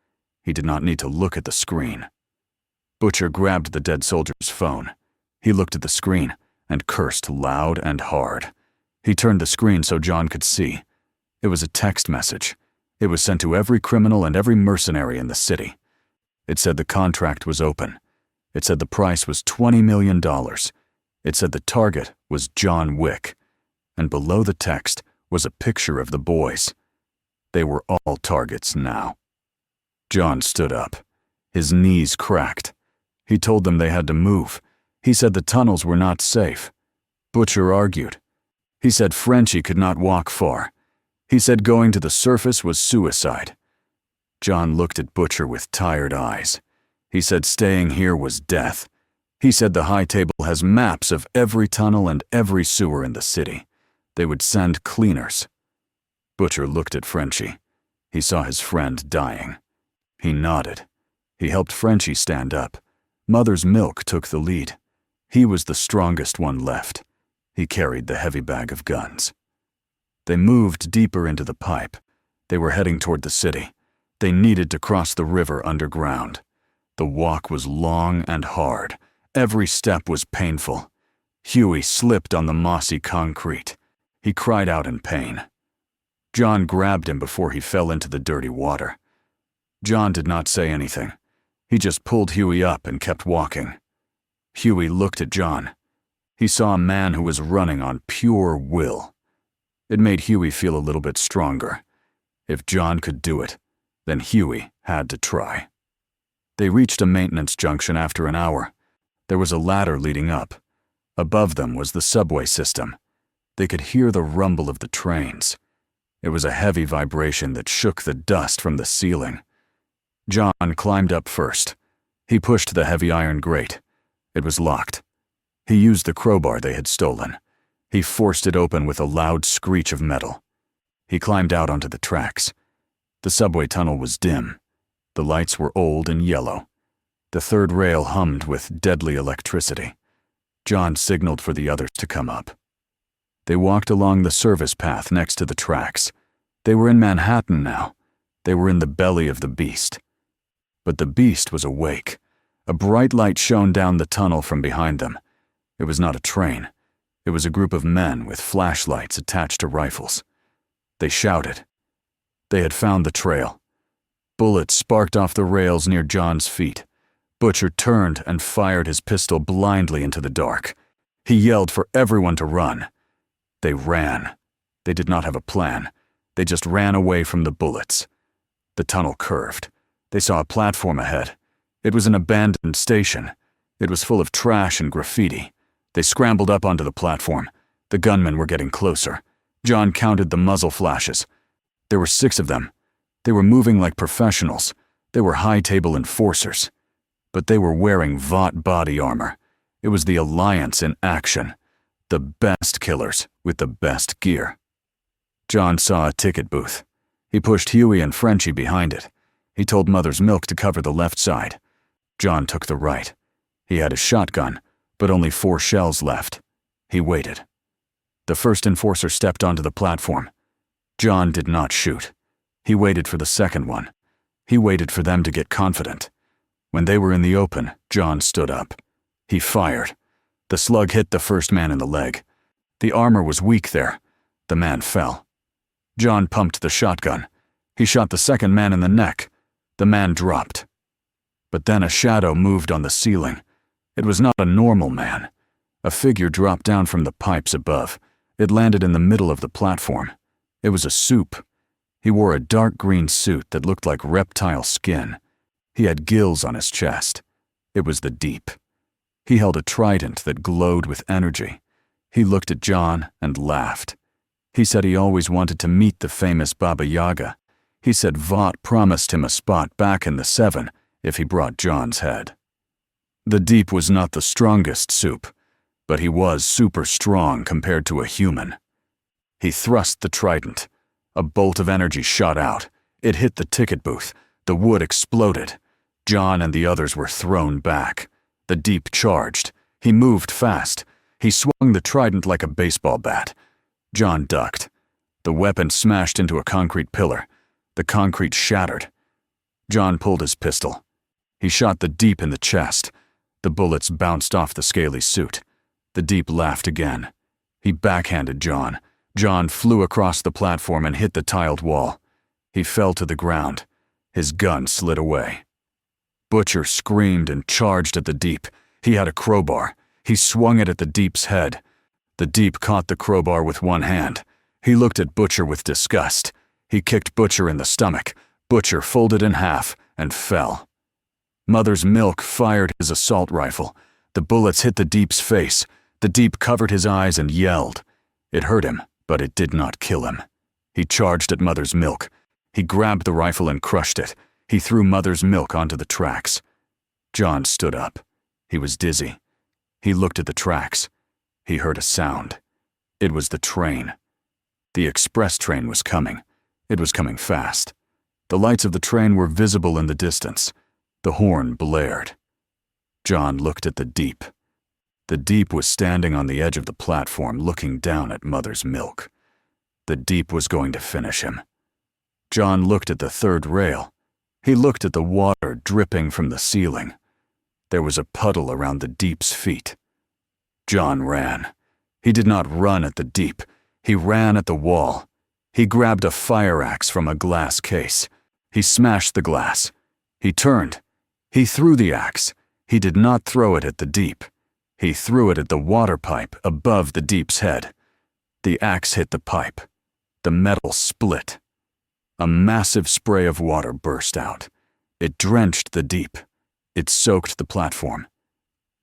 He did not need to look at the screen. Butcher grabbed the dead soldier's phone. He looked at the screen and cursed loud and hard. He turned the screen so John could see. It was a text message. It was sent to every criminal and every mercenary in the city. It said the contract was open. It said the price was $20 million. It said the target was John Wick. And below the text was a picture of the boys. They were all targets now. John stood up. His knees cracked. He told them they had to move. He said the tunnels were not safe. Butcher argued. He said Frenchie could not walk far. He said going to the surface was suicide. John looked at Butcher with tired eyes. He said staying here was death. He said the High Table has maps of every tunnel and every sewer in the city. They would send cleaners. Butcher looked at Frenchie. He saw his friend dying. He nodded. He helped Frenchie stand up. Mother's Milk took the lead. He was the strongest one left. He carried the heavy bag of guns. They moved deeper into the pipe. They were heading toward the city. They needed to cross the river underground. The walk was long and hard. Every step was painful. Huey slipped on the mossy concrete. He cried out in pain. John grabbed him before he fell into the dirty water. John did not say anything. He just pulled Huey up and kept walking. Huey looked at John. He saw a man who was running on pure will. It made Huey feel a little bit stronger. If John could do it, then Huey had to try. They reached a maintenance junction after an hour. There was a ladder leading up. Above them was the subway system. They could hear the rumble of the trains. It was a heavy vibration that shook the dust from the ceiling. John climbed up first. He pushed the heavy iron grate. It was locked. He used the crowbar they had stolen. He forced it open with a loud screech of metal. He climbed out onto the tracks. The subway tunnel was dim. The lights were old and yellow. The third rail hummed with deadly electricity. John signaled for the others to come up. They walked along the service path next to the tracks. They were in Manhattan now. They were in the belly of the beast. But the beast was awake. A bright light shone down the tunnel from behind them. It was not a train. It was a group of men with flashlights attached to rifles. They shouted. They had found the trail. Bullets sparked off the rails near John's feet. Butcher turned and fired his pistol blindly into the dark. He yelled for everyone to run. They ran. They did not have a plan. They just ran away from the bullets. The tunnel curved. They saw a platform ahead. It was an abandoned station. It was full of trash and graffiti. They scrambled up onto the platform. The gunmen were getting closer. John counted the muzzle flashes. There were 6 of them. They were moving like professionals. They were high-table enforcers. But they were wearing Vought body armor. It was the Alliance in action. The best killers with the best gear. John saw a ticket booth. He pushed Huey and Frenchie behind it. He told Mother's Milk to cover the left side. John took the right. He had a shotgun, but only 4 shells left. He waited. The first enforcer stepped onto the platform. John did not shoot. He waited for the second one. He waited for them to get confident. When they were in the open, John stood up. He fired. The slug hit the first man in the leg. The armor was weak there. The man fell. John pumped the shotgun. He shot the second man in the neck. The man dropped. But then a shadow moved on the ceiling. It was not a normal man. A figure dropped down from the pipes above. It landed in the middle of the platform. It was a soup. He wore a dark green suit that looked like reptile skin. He had gills on his chest. It was the Deep. He held a trident that glowed with energy. He looked at John and laughed. He said he always wanted to meet the famous Baba Yaga. He said Vought promised him a spot back in the 7 if he brought John's head. The Deep was not the strongest soup, but he was super strong compared to a human. He thrust the trident. A bolt of energy shot out. It hit the ticket booth. The wood exploded. John and the others were thrown back. The Deep charged. He moved fast. He swung the trident like a baseball bat. John ducked. The weapon smashed into a concrete pillar. The concrete shattered. John pulled his pistol. He shot the Deep in the chest. The bullets bounced off the scaly suit. The Deep laughed again. He backhanded John. John flew across the platform and hit the tiled wall. He fell to the ground. His gun slid away. Butcher screamed and charged at the Deep. He had a crowbar. He swung it at the Deep's head. The Deep caught the crowbar with one hand. He looked at Butcher with disgust. He kicked Butcher in the stomach. Butcher folded in half and fell. Mother's Milk fired his assault rifle. The bullets hit the Deep's face. The Deep covered his eyes and yelled. It hurt him, but it did not kill him. He charged at Mother's Milk. He grabbed the rifle and crushed it. He threw Mother's Milk onto the tracks. John stood up. He was dizzy. He looked at the tracks. He heard a sound. It was the train. The express train was coming. It was coming fast. The lights of the train were visible in the distance. The horn blared. John looked at the Deep. The Deep was standing on the edge of the platform looking down at Mother's Milk. The Deep was going to finish him. John looked at the third rail. He looked at the water dripping from the ceiling. There was a puddle around the Deep's feet. John ran. He did not run at the Deep. He ran at the wall. He grabbed a fire axe from a glass case. He smashed the glass. He turned. He threw the axe. He did not throw it at the Deep. He threw it at the water pipe above the Deep's head. The axe hit the pipe. The metal split. A massive spray of water burst out. It drenched the Deep. It soaked the platform.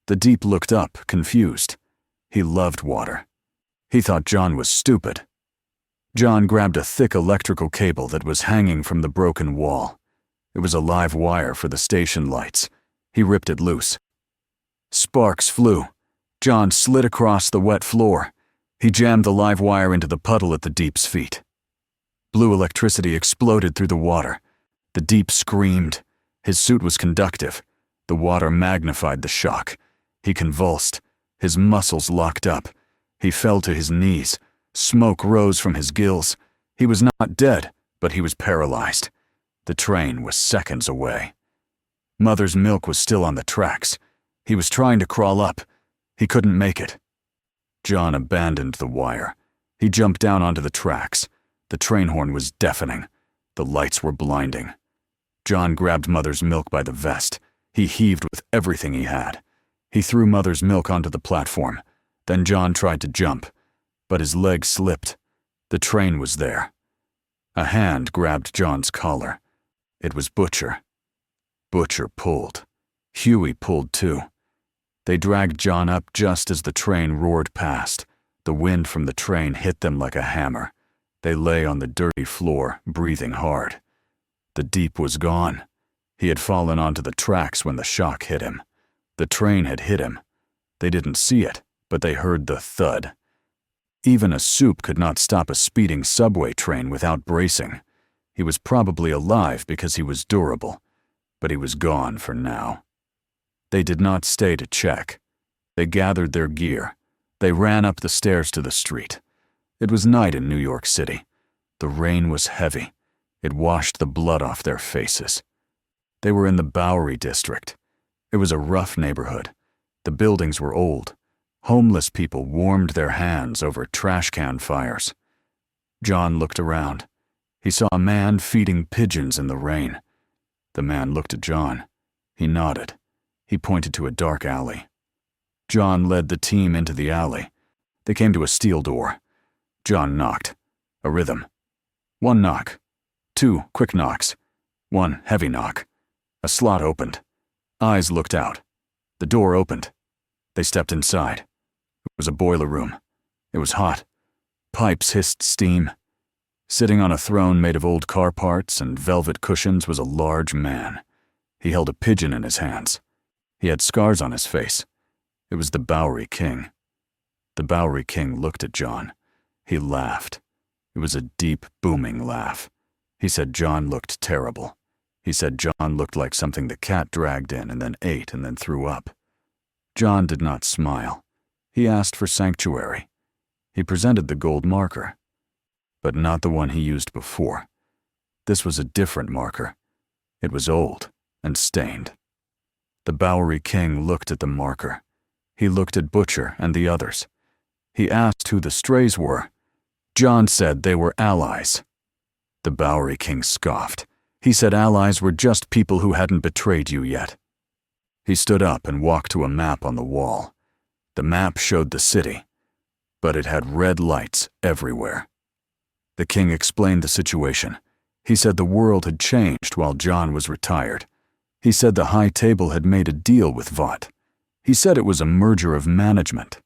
The Deep looked up, confused. He loved water. He thought John was stupid. John grabbed a thick electrical cable that was hanging from the broken wall. It was a live wire for the station lights. He ripped it loose. Sparks flew. John slid across the wet floor. He jammed the live wire into the puddle at the Deep's feet. Blue electricity exploded through the water. The Deep screamed. His suit was conductive. The water magnified the shock. He convulsed. His muscles locked up. He fell to his knees. Smoke rose from his gills. He was not dead, but he was paralyzed. The train was seconds away. Mother's Milk was still on the tracks. He was trying to crawl up. He couldn't make it. John abandoned the wire. He jumped down onto the tracks. The train horn was deafening. The lights were blinding. John grabbed Mother's Milk by the vest. He heaved with everything he had. He threw Mother's Milk onto the platform. Then John tried to jump, but his leg slipped. The train was there. A hand grabbed John's collar. It was Butcher. Butcher pulled. Huey pulled too. They dragged John up just as the train roared past. The wind from the train hit them like a hammer. They lay on the dirty floor, breathing hard. The Deep was gone. He had fallen onto the tracks when the shock hit him. The train had hit him. They didn't see it, but they heard the thud. Even a soup could not stop a speeding subway train without bracing. He was probably alive because he was durable, but he was gone for now. They did not stay to check. They gathered their gear. They ran up the stairs to the street. It was night in New York City. The rain was heavy. It washed the blood off their faces. They were in the Bowery district. It was a rough neighborhood. The buildings were old. Homeless people warmed their hands over trash can fires. John looked around. He saw a man feeding pigeons in the rain. The man looked at John. He nodded. He pointed to a dark alley. John led the team into the alley. They came to a steel door. John knocked. A rhythm. 1 knock. 2 quick knocks. 1 heavy knock. A slot opened. Eyes looked out. The door opened. They stepped inside. It was a boiler room. It was hot. Pipes hissed steam. Sitting on a throne made of old car parts and velvet cushions was a large man. He held a pigeon in his hands. He had scars on his face. It was the Bowery King. The Bowery King looked at John. He laughed. It was a deep, booming laugh. He said John looked terrible. He said John looked like something the cat dragged in and then ate and then threw up. John did not smile. He asked for sanctuary. He presented the gold marker, but not the one he used before. This was a different marker. It was old and stained. The Bowery King looked at the marker. He looked at Butcher and the others. He asked who the strays were. John said they were allies. The Bowery King scoffed. He said allies were just people who hadn't betrayed you yet. He stood up and walked to a map on the wall. The map showed the city, but it had red lights everywhere. The king explained the situation. He said the world had changed while John was retired. He said the High Table had made a deal with Vought. He said it was a merger of management.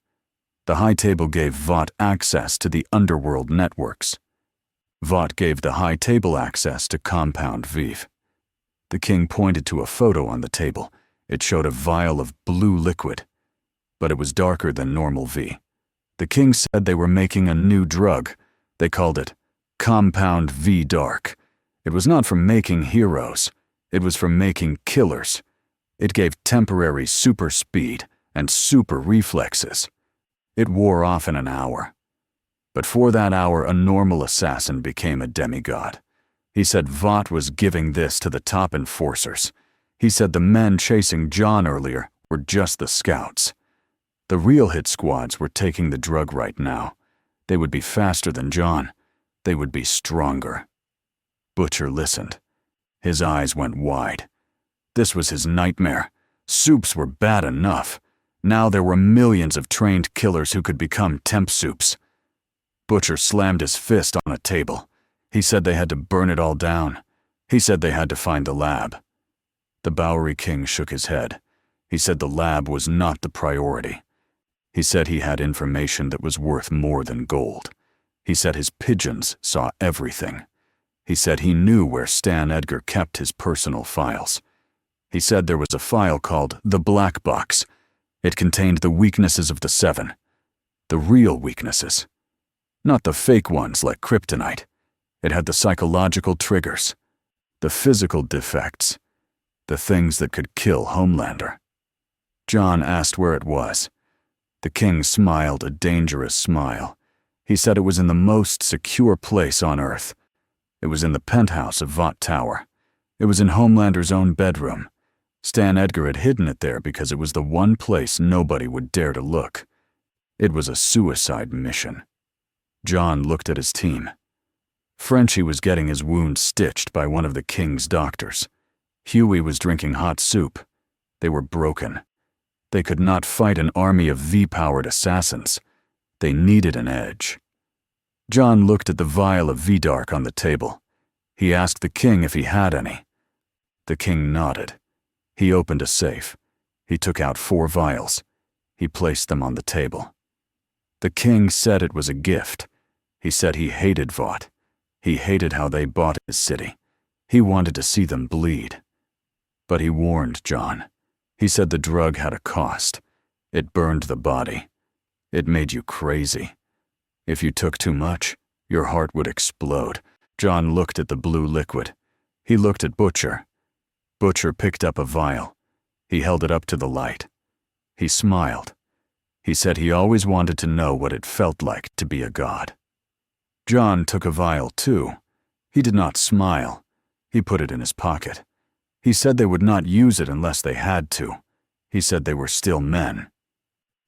The High Table gave Vought access to the underworld networks. Vought gave the High Table access to Compound Vive. The king pointed to a photo on the table. It showed a vial of blue liquid, but it was darker than normal V. The king said they were making a new drug. They called it Compound V Dark. It was not for making heroes. It was for making killers. It gave temporary super speed and super reflexes. It wore off in an hour. But for that hour, a normal assassin became a demigod. He said Vought was giving this to the top enforcers. He said the men chasing John earlier were just the scouts. The real hit squads were taking the drug right now. They would be faster than John. They would be stronger. Butcher listened. His eyes went wide. This was his nightmare. Soups were bad enough. Now there were millions of trained killers who could become temp soups. Butcher slammed his fist on a table. He said they had to burn it all down. He said they had to find the lab. The Bowery King shook his head. He said the lab was not the priority. He said he had information that was worth more than gold. He said his pigeons saw everything. He said he knew where Stan Edgar kept his personal files. He said there was a file called the Black Box. It contained the weaknesses of the Seven. The real weaknesses. Not the fake ones like kryptonite. It had the psychological triggers. The physical defects. The things that could kill Homelander. John asked where it was. The king smiled a dangerous smile. He said it was in the most secure place on Earth. It was in the penthouse of Vought Tower. It was in Homelander's own bedroom. Stan Edgar had hidden it there because it was the one place nobody would dare to look. It was a suicide mission. John looked at his team. Frenchie was getting his wound stitched by one of the king's doctors. Huey was drinking hot soup. They were broken. They could not fight an army of V-powered assassins. They needed an edge. John looked at the vial of V-Dark on the table. He asked the king if he had any. The king nodded. He opened a safe. He took out 4 vials. He placed them on the table. The king said it was a gift. He said he hated Vought. He hated how they bought his city. He wanted to see them bleed. But he warned John. He said the drug had a cost. It burned the body. It made you crazy. If you took too much, your heart would explode. John looked at the blue liquid. He looked at Butcher. Butcher picked up a vial. He held it up to the light. He smiled. He said he always wanted to know what it felt like to be a god. John took a vial too. He did not smile. He put it in his pocket. He said they would not use it unless they had to. He said they were still men.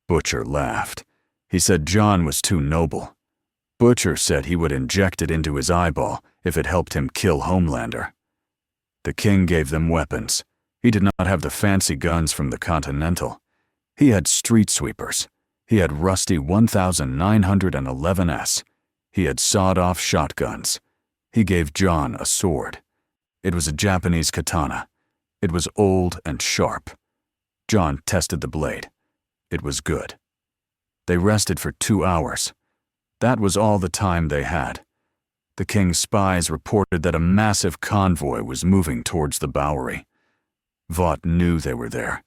Butcher laughed. He said John was too noble. Butcher said he would inject it into his eyeball if it helped him kill Homelander. The king gave them weapons. He did not have the fancy guns from the Continental. He had street sweepers. He had rusty 1911s. He had sawed-off shotguns. He gave John a sword. It was a Japanese katana. It was old and sharp. John tested the blade. It was good. They rested for 2 hours. That was all the time they had. The king's spies reported that a massive convoy was moving towards the Bowery. Vought knew they were there.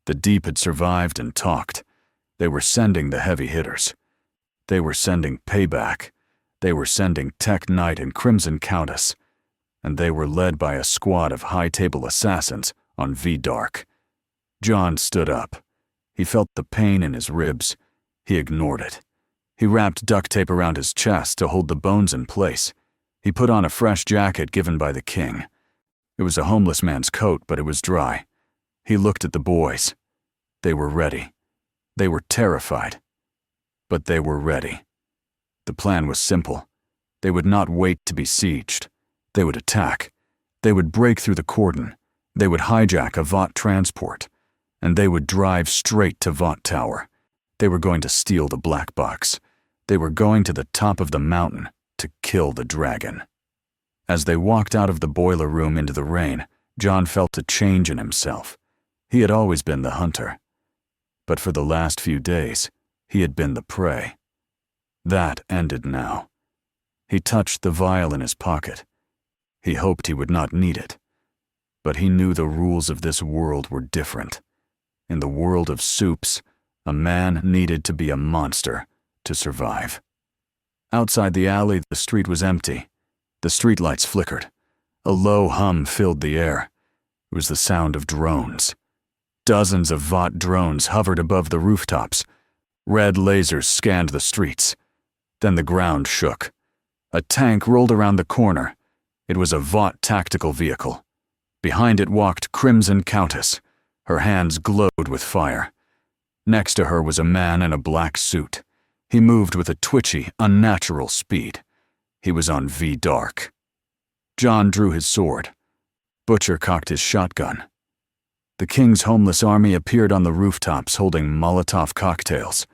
The Deep had survived and talked. They were sending the heavy hitters. They were sending Payback. They were sending Tech Knight and Crimson Countess. And they were led by a squad of high-table assassins on V-Dark. John stood up. He felt the pain in his ribs. He ignored it. He wrapped duct tape around his chest to hold the bones in place. He put on a fresh jacket given by the king. It was a homeless man's coat, but it was dry. He looked at the boys. They were ready. They were terrified. But they were ready. The plan was simple. They would not wait to be sieged. They would attack. They would break through the cordon. They would hijack a Vought transport. And they would drive straight to Vought Tower. They were going to steal the black box. They were going to the top of the mountain to kill the dragon. As they walked out of the boiler room into the rain, John felt a change in himself. He had always been the hunter. But for the last few days, he had been the prey. That ended now. He touched the vial in his pocket. He hoped he would not need it. But he knew the rules of this world were different. In the world of soups, a man needed to be a monster to survive. Outside the alley, the street was empty. The streetlights flickered. A low hum filled the air. It was the sound of drones. Dozens of Vought drones hovered above the rooftops. Red lasers scanned the streets. Then the ground shook. A tank rolled around the corner. It was a Vought tactical vehicle. Behind it walked Crimson Countess. Her hands glowed with fire. Next to her was a man in a black suit. He moved with a twitchy, unnatural speed. He was on V-Dark. John drew his sword. Butcher cocked his shotgun. The king's homeless army appeared on the rooftops holding Molotov cocktails.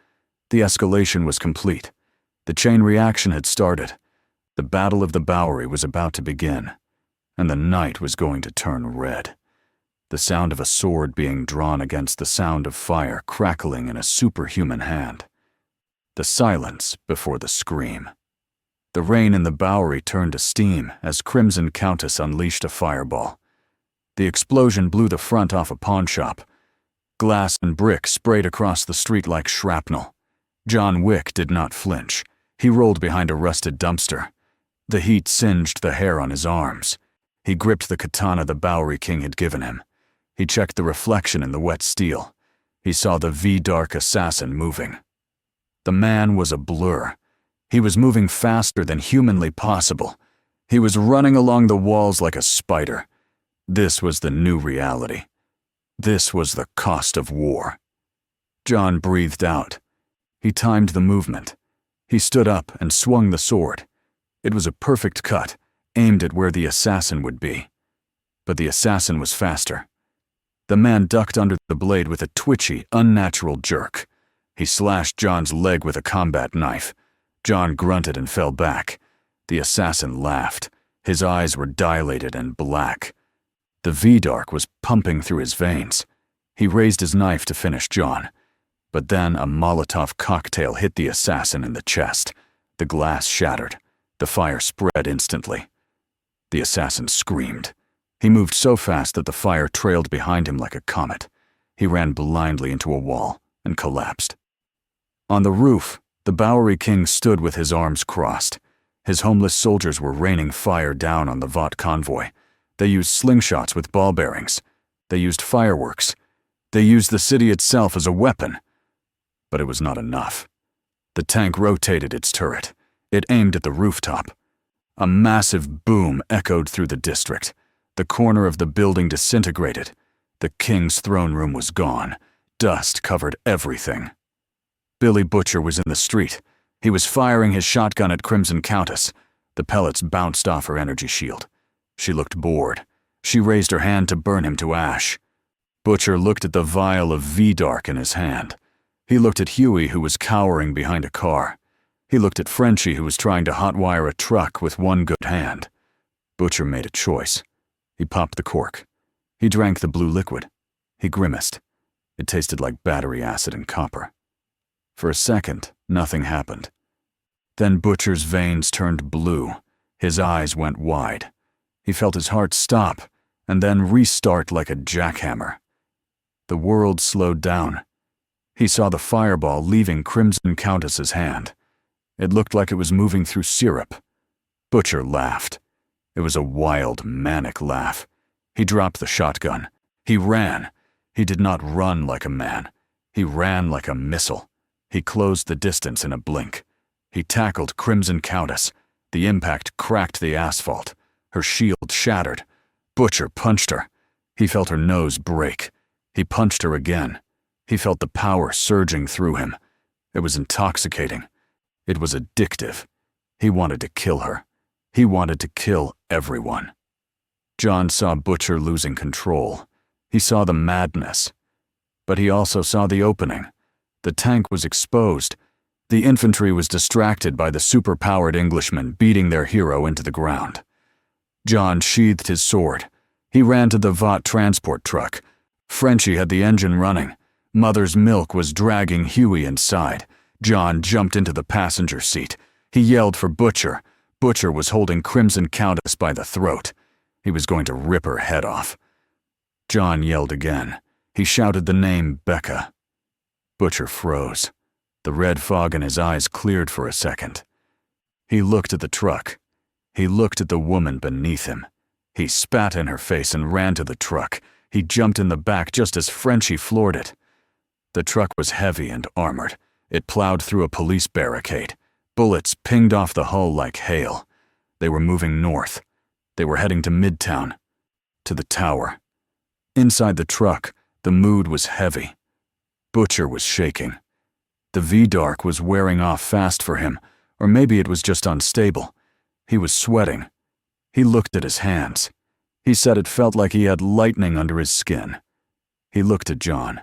The escalation was complete. The chain reaction had started. The Battle of the Bowery was about to begin, and the night was going to turn red. The sound of a sword being drawn against the sound of fire crackling in a superhuman hand. The silence before the scream. The rain in the Bowery turned to steam as Crimson Countess unleashed a fireball. The explosion blew the front off a pawnshop. Glass and brick sprayed across the street like shrapnel. John Wick did not flinch. He rolled behind a rusted dumpster. The heat singed the hair on his arms. He gripped the katana the Bowery King had given him. He checked the reflection in the wet steel. He saw the V-Dark assassin moving. The man was a blur. He was moving faster than humanly possible. He was running along the walls like a spider. This was the new reality. This was the cost of war. John breathed out. He timed the movement. He stood up and swung the sword. It was a perfect cut, aimed at where the assassin would be. But the assassin was faster. The man ducked under the blade with a twitchy, unnatural jerk. He slashed John's leg with a combat knife. John grunted and fell back. The assassin laughed. His eyes were dilated and black. The V-Dark was pumping through his veins. He raised his knife to finish John. But then a Molotov cocktail hit the assassin in the chest. The glass shattered. The fire spread instantly. The assassin screamed. He moved so fast that the fire trailed behind him like a comet. He ran blindly into a wall and collapsed. On the roof, the Bowery King stood with his arms crossed. His homeless soldiers were raining fire down on the Vought convoy. They used slingshots with ball bearings. They used fireworks. They used the city itself as a weapon. But it was not enough. The tank rotated its turret. It aimed at the rooftop. A massive boom echoed through the district. The corner of the building disintegrated. The king's throne room was gone. Dust covered everything. Billy Butcher was in the street. He was firing his shotgun at Crimson Countess. The pellets bounced off her energy shield. She looked bored. She raised her hand to burn him to ash. Butcher looked at the vial of V-Dark in his hand. He looked at Huey, who was cowering behind a car. He looked at Frenchie, who was trying to hotwire a truck with one good hand. Butcher made a choice. He popped the cork. He drank the blue liquid. He grimaced. It tasted like battery acid and copper. For a second, nothing happened. Then Butcher's veins turned blue. His eyes went wide. He felt his heart stop and then restart like a jackhammer. The world slowed down. He saw the fireball leaving Crimson Countess's hand. It looked like it was moving through syrup. Butcher laughed. It was a wild, manic laugh. He dropped the shotgun. He ran. He did not run like a man. He ran like a missile. He closed the distance in a blink. He tackled Crimson Countess. The impact cracked the asphalt. Her shield shattered. Butcher punched her. He felt her nose break. He punched her again. He felt the power surging through him. It was intoxicating. It was addictive. He wanted to kill her. He wanted to kill everyone. John saw Butcher losing control. He saw the madness. But he also saw the opening. The tank was exposed. The infantry was distracted by the superpowered Englishmen beating their hero into the ground. John sheathed his sword. He ran to the Vought transport truck. Frenchie had the engine running. Mother's Milk was dragging Huey inside. John jumped into the passenger seat. He yelled for Butcher. Butcher was holding Crimson Countess by the throat. He was going to rip her head off. John yelled again. He shouted the name Becca. Butcher froze. The red fog in his eyes cleared for a second. He looked at the truck. He looked at the woman beneath him. He spat in her face and ran to the truck. He jumped in the back just as Frenchie floored it. The truck was heavy and armored. It plowed through a police barricade. Bullets pinged off the hull like hail. They were moving north. They were heading to Midtown, to the tower. Inside the truck, the mood was heavy. Butcher was shaking. The V-Dark was wearing off fast for him, or maybe it was just unstable. He was sweating. He looked at his hands. He said it felt like he had lightning under his skin. He looked at John.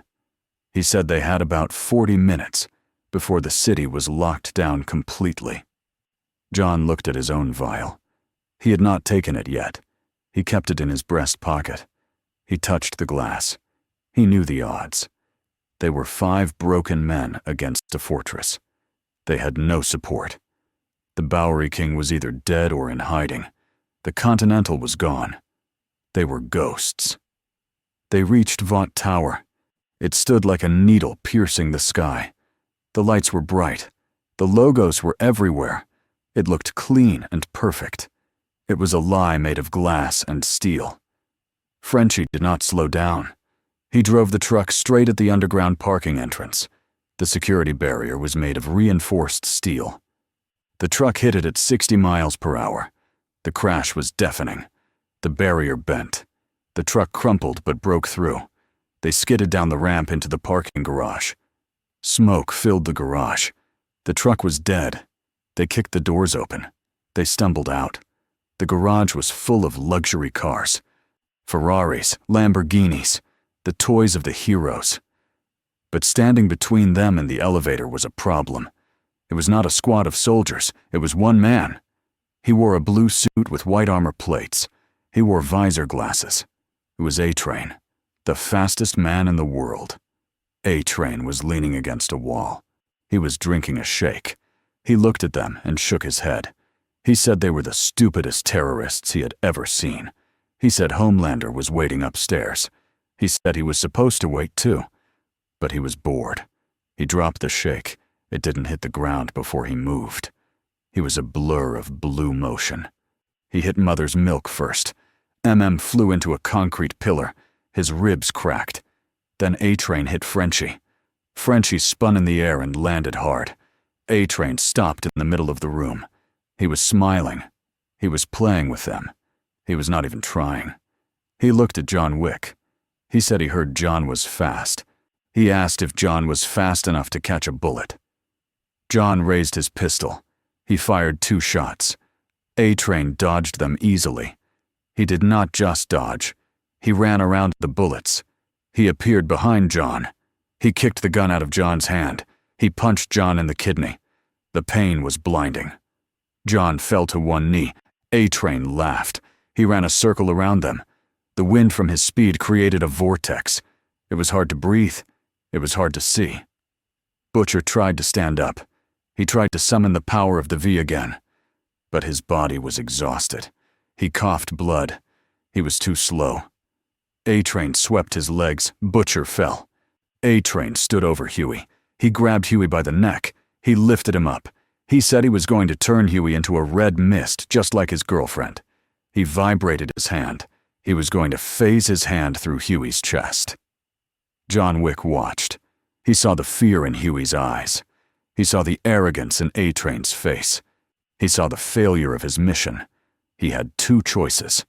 He said they had about 40 minutes before the city was locked down completely. John looked at his own vial. He had not taken it yet. He kept it in his breast pocket. He touched the glass. He knew the odds. They were 5 broken men against a fortress. They had no support. The Bowery King was either dead or in hiding. The Continental was gone. They were ghosts. They reached Vought Tower. It stood like a needle piercing the sky. The lights were bright. The logos were everywhere. It looked clean and perfect. It was a lie made of glass and steel. Frenchie did not slow down. He drove the truck straight at the underground parking entrance. The security barrier was made of reinforced steel. The truck hit it at 60 miles per hour. The crash was deafening. The barrier bent. The truck crumpled but broke through. They skidded down the ramp into the parking garage. Smoke filled the garage. The truck was dead. They kicked the doors open. They stumbled out. The garage was full of luxury cars. Ferraris, Lamborghinis, the toys of the heroes. But standing between them and the elevator was a problem. It was not a squad of soldiers. It was one man. He wore a blue suit with white armor plates. He wore visor glasses. It was A-Train, the fastest man in the world. A-Train was leaning against a wall. He was drinking a shake. He looked at them and shook his head. He said they were the stupidest terrorists he had ever seen. He said Homelander was waiting upstairs. He said he was supposed to wait too. But he was bored. He dropped the shake. It didn't hit the ground before he moved. He was a blur of blue motion. He hit Mother's Milk first. Flew into a concrete pillar. His ribs cracked. Then A-Train hit Frenchie. Frenchie spun in the air and landed hard. A-Train stopped in the middle of the room. He was smiling. He was playing with them. He was not even trying. He looked at John Wick. He said he heard John was fast. He asked if John was fast enough to catch a bullet. John raised his pistol. He fired 2 shots. A-Train dodged them easily. He did not just dodge. He ran around the bullets. He appeared behind John. He kicked the gun out of John's hand. He punched John in the kidney. The pain was blinding. John fell to one knee. A-Train laughed. He ran a circle around them. The wind from his speed created a vortex. It was hard to breathe. It was hard to see. Butcher tried to stand up. He tried to summon the power of the V again. But his body was exhausted. He coughed blood. He was too slow. A-Train swept his legs. Butcher fell. A-Train stood over Huey. He grabbed Huey by the neck. He lifted him up. He said he was going to turn Huey into a red mist, just like his girlfriend. He vibrated his hand. He was going to phase his hand through Huey's chest. John Wick watched. He saw the fear in Huey's eyes. He saw the arrogance in A-Train's face. He saw the failure of his mission. He had 2 choices.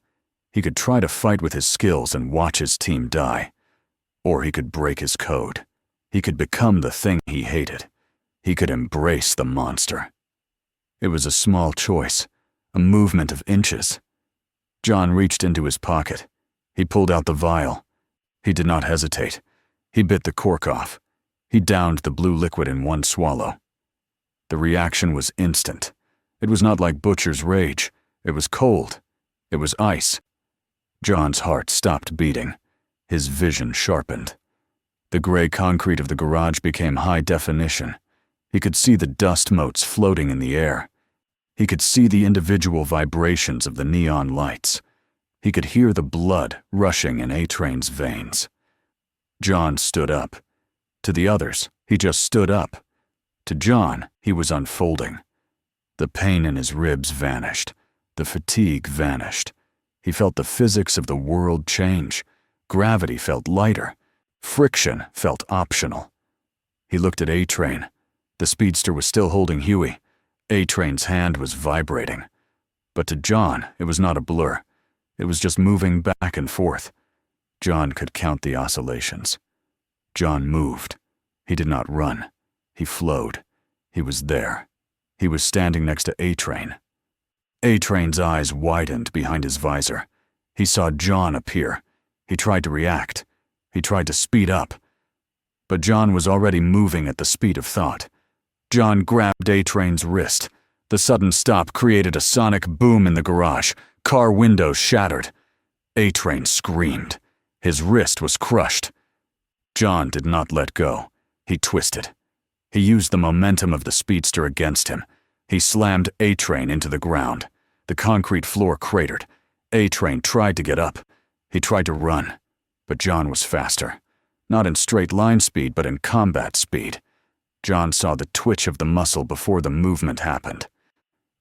He could try to fight with his skills and watch his team die. Or he could break his code. He could become the thing he hated. He could embrace the monster. It was a small choice, a movement of inches. John reached into his pocket. He pulled out the vial. He did not hesitate. He bit the cork off. He downed the blue liquid in one swallow. The reaction was instant. It was not like Butcher's rage. It was cold. It was ice. John's heart stopped beating. His vision sharpened. The gray concrete of the garage became high definition. He could see the dust motes floating in the air. He could see the individual vibrations of the neon lights. He could hear the blood rushing in A-Train's veins. John stood up. To the others, he just stood up. To John, he was unfolding. The pain in his ribs vanished. The fatigue vanished. He felt the physics of the world change. Gravity felt lighter. Friction felt optional. He looked at A-Train. The speedster was still holding Huey. A-Train's hand was vibrating. But to John, it was not a blur. It was just moving back and forth. John could count the oscillations. John moved. He did not run. He flowed. He was there. He was standing next to A-Train. A-Train's eyes widened behind his visor. He saw John appear. He tried to react. He tried to speed up. But John was already moving at the speed of thought. John grabbed A-Train's wrist. The sudden stop created a sonic boom in the garage. Car windows shattered. A-Train screamed. His wrist was crushed. John did not let go. He twisted. He used the momentum of the speedster against him. He slammed A-Train into the ground. The concrete floor cratered. A-Train tried to get up. He tried to run. But John was faster. Not in straight line speed, but in combat speed. John saw the twitch of the muscle before the movement happened.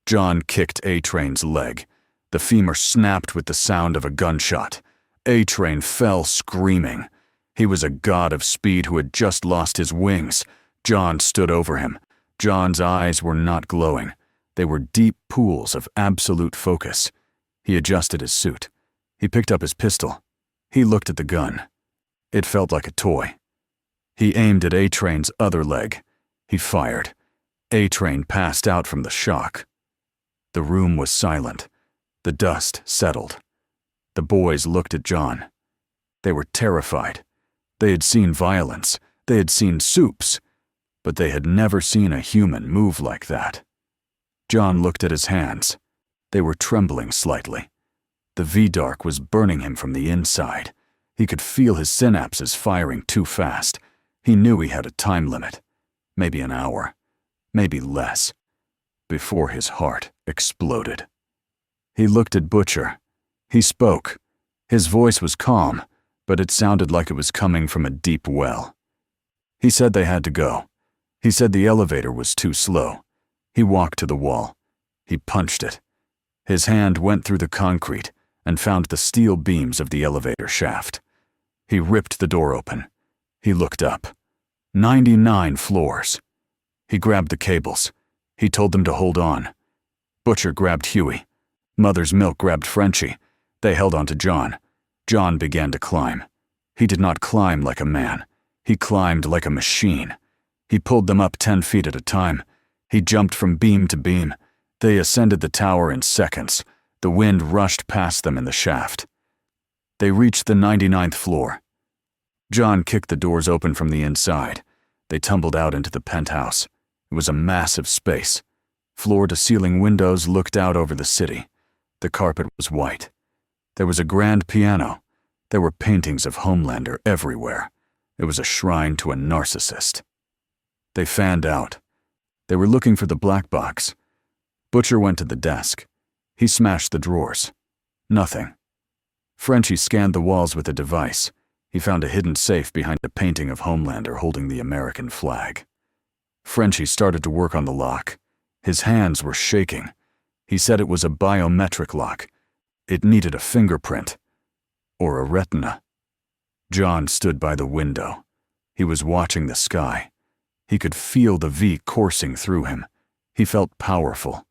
John kicked A-Train's leg. The femur snapped with the sound of a gunshot. A-Train fell screaming. He was a god of speed who had just lost his wings. John stood over him. John's eyes were not glowing. They were deep pools of absolute focus. He adjusted his suit. He picked up his pistol. He looked at the gun. It felt like a toy. He aimed at A-Train's other leg. He fired. A-Train passed out from the shock. The room was silent. The dust settled. The boys looked at John. They were terrified. They had seen violence. They had seen soups. But they had never seen a human move like that. John looked at his hands. They were trembling slightly. The V-Dark was burning him from the inside. He could feel his synapses firing too fast. He knew he had a time limit. Maybe an hour. Maybe less. Before his heart exploded. He looked at Butcher. He spoke. His voice was calm, but it sounded like it was coming from a deep well. He said they had to go. He said the elevator was too slow. He walked to the wall. He punched it. His hand went through the concrete and found the steel beams of the elevator shaft. He ripped the door open. He looked up. 99 floors. He grabbed the cables. He told them to hold on. Butcher grabbed Huey. Mother's Milk grabbed Frenchie. They held on to John. John began to climb. He did not climb like a man. He climbed like a machine. He pulled them up 10 feet at a time. He jumped from beam to beam. They ascended the tower in seconds. The wind rushed past them in the shaft. They reached the 99th floor. John kicked the doors open from the inside. They tumbled out into the penthouse. It was a massive space. Floor-to-ceiling windows looked out over the city. The carpet was white. There was a grand piano. There were paintings of Homelander everywhere. It was a shrine to a narcissist. They fanned out. They were looking for the black box. Butcher went to the desk. He smashed the drawers. Nothing. Frenchie scanned the walls with a device. He found a hidden safe behind a painting of Homelander holding the American flag. Frenchie started to work on the lock. His hands were shaking. He said it was a biometric lock. It needed a fingerprint. Or a retina. John stood by the window. He was watching the sky. He could feel the V coursing through him. He felt powerful.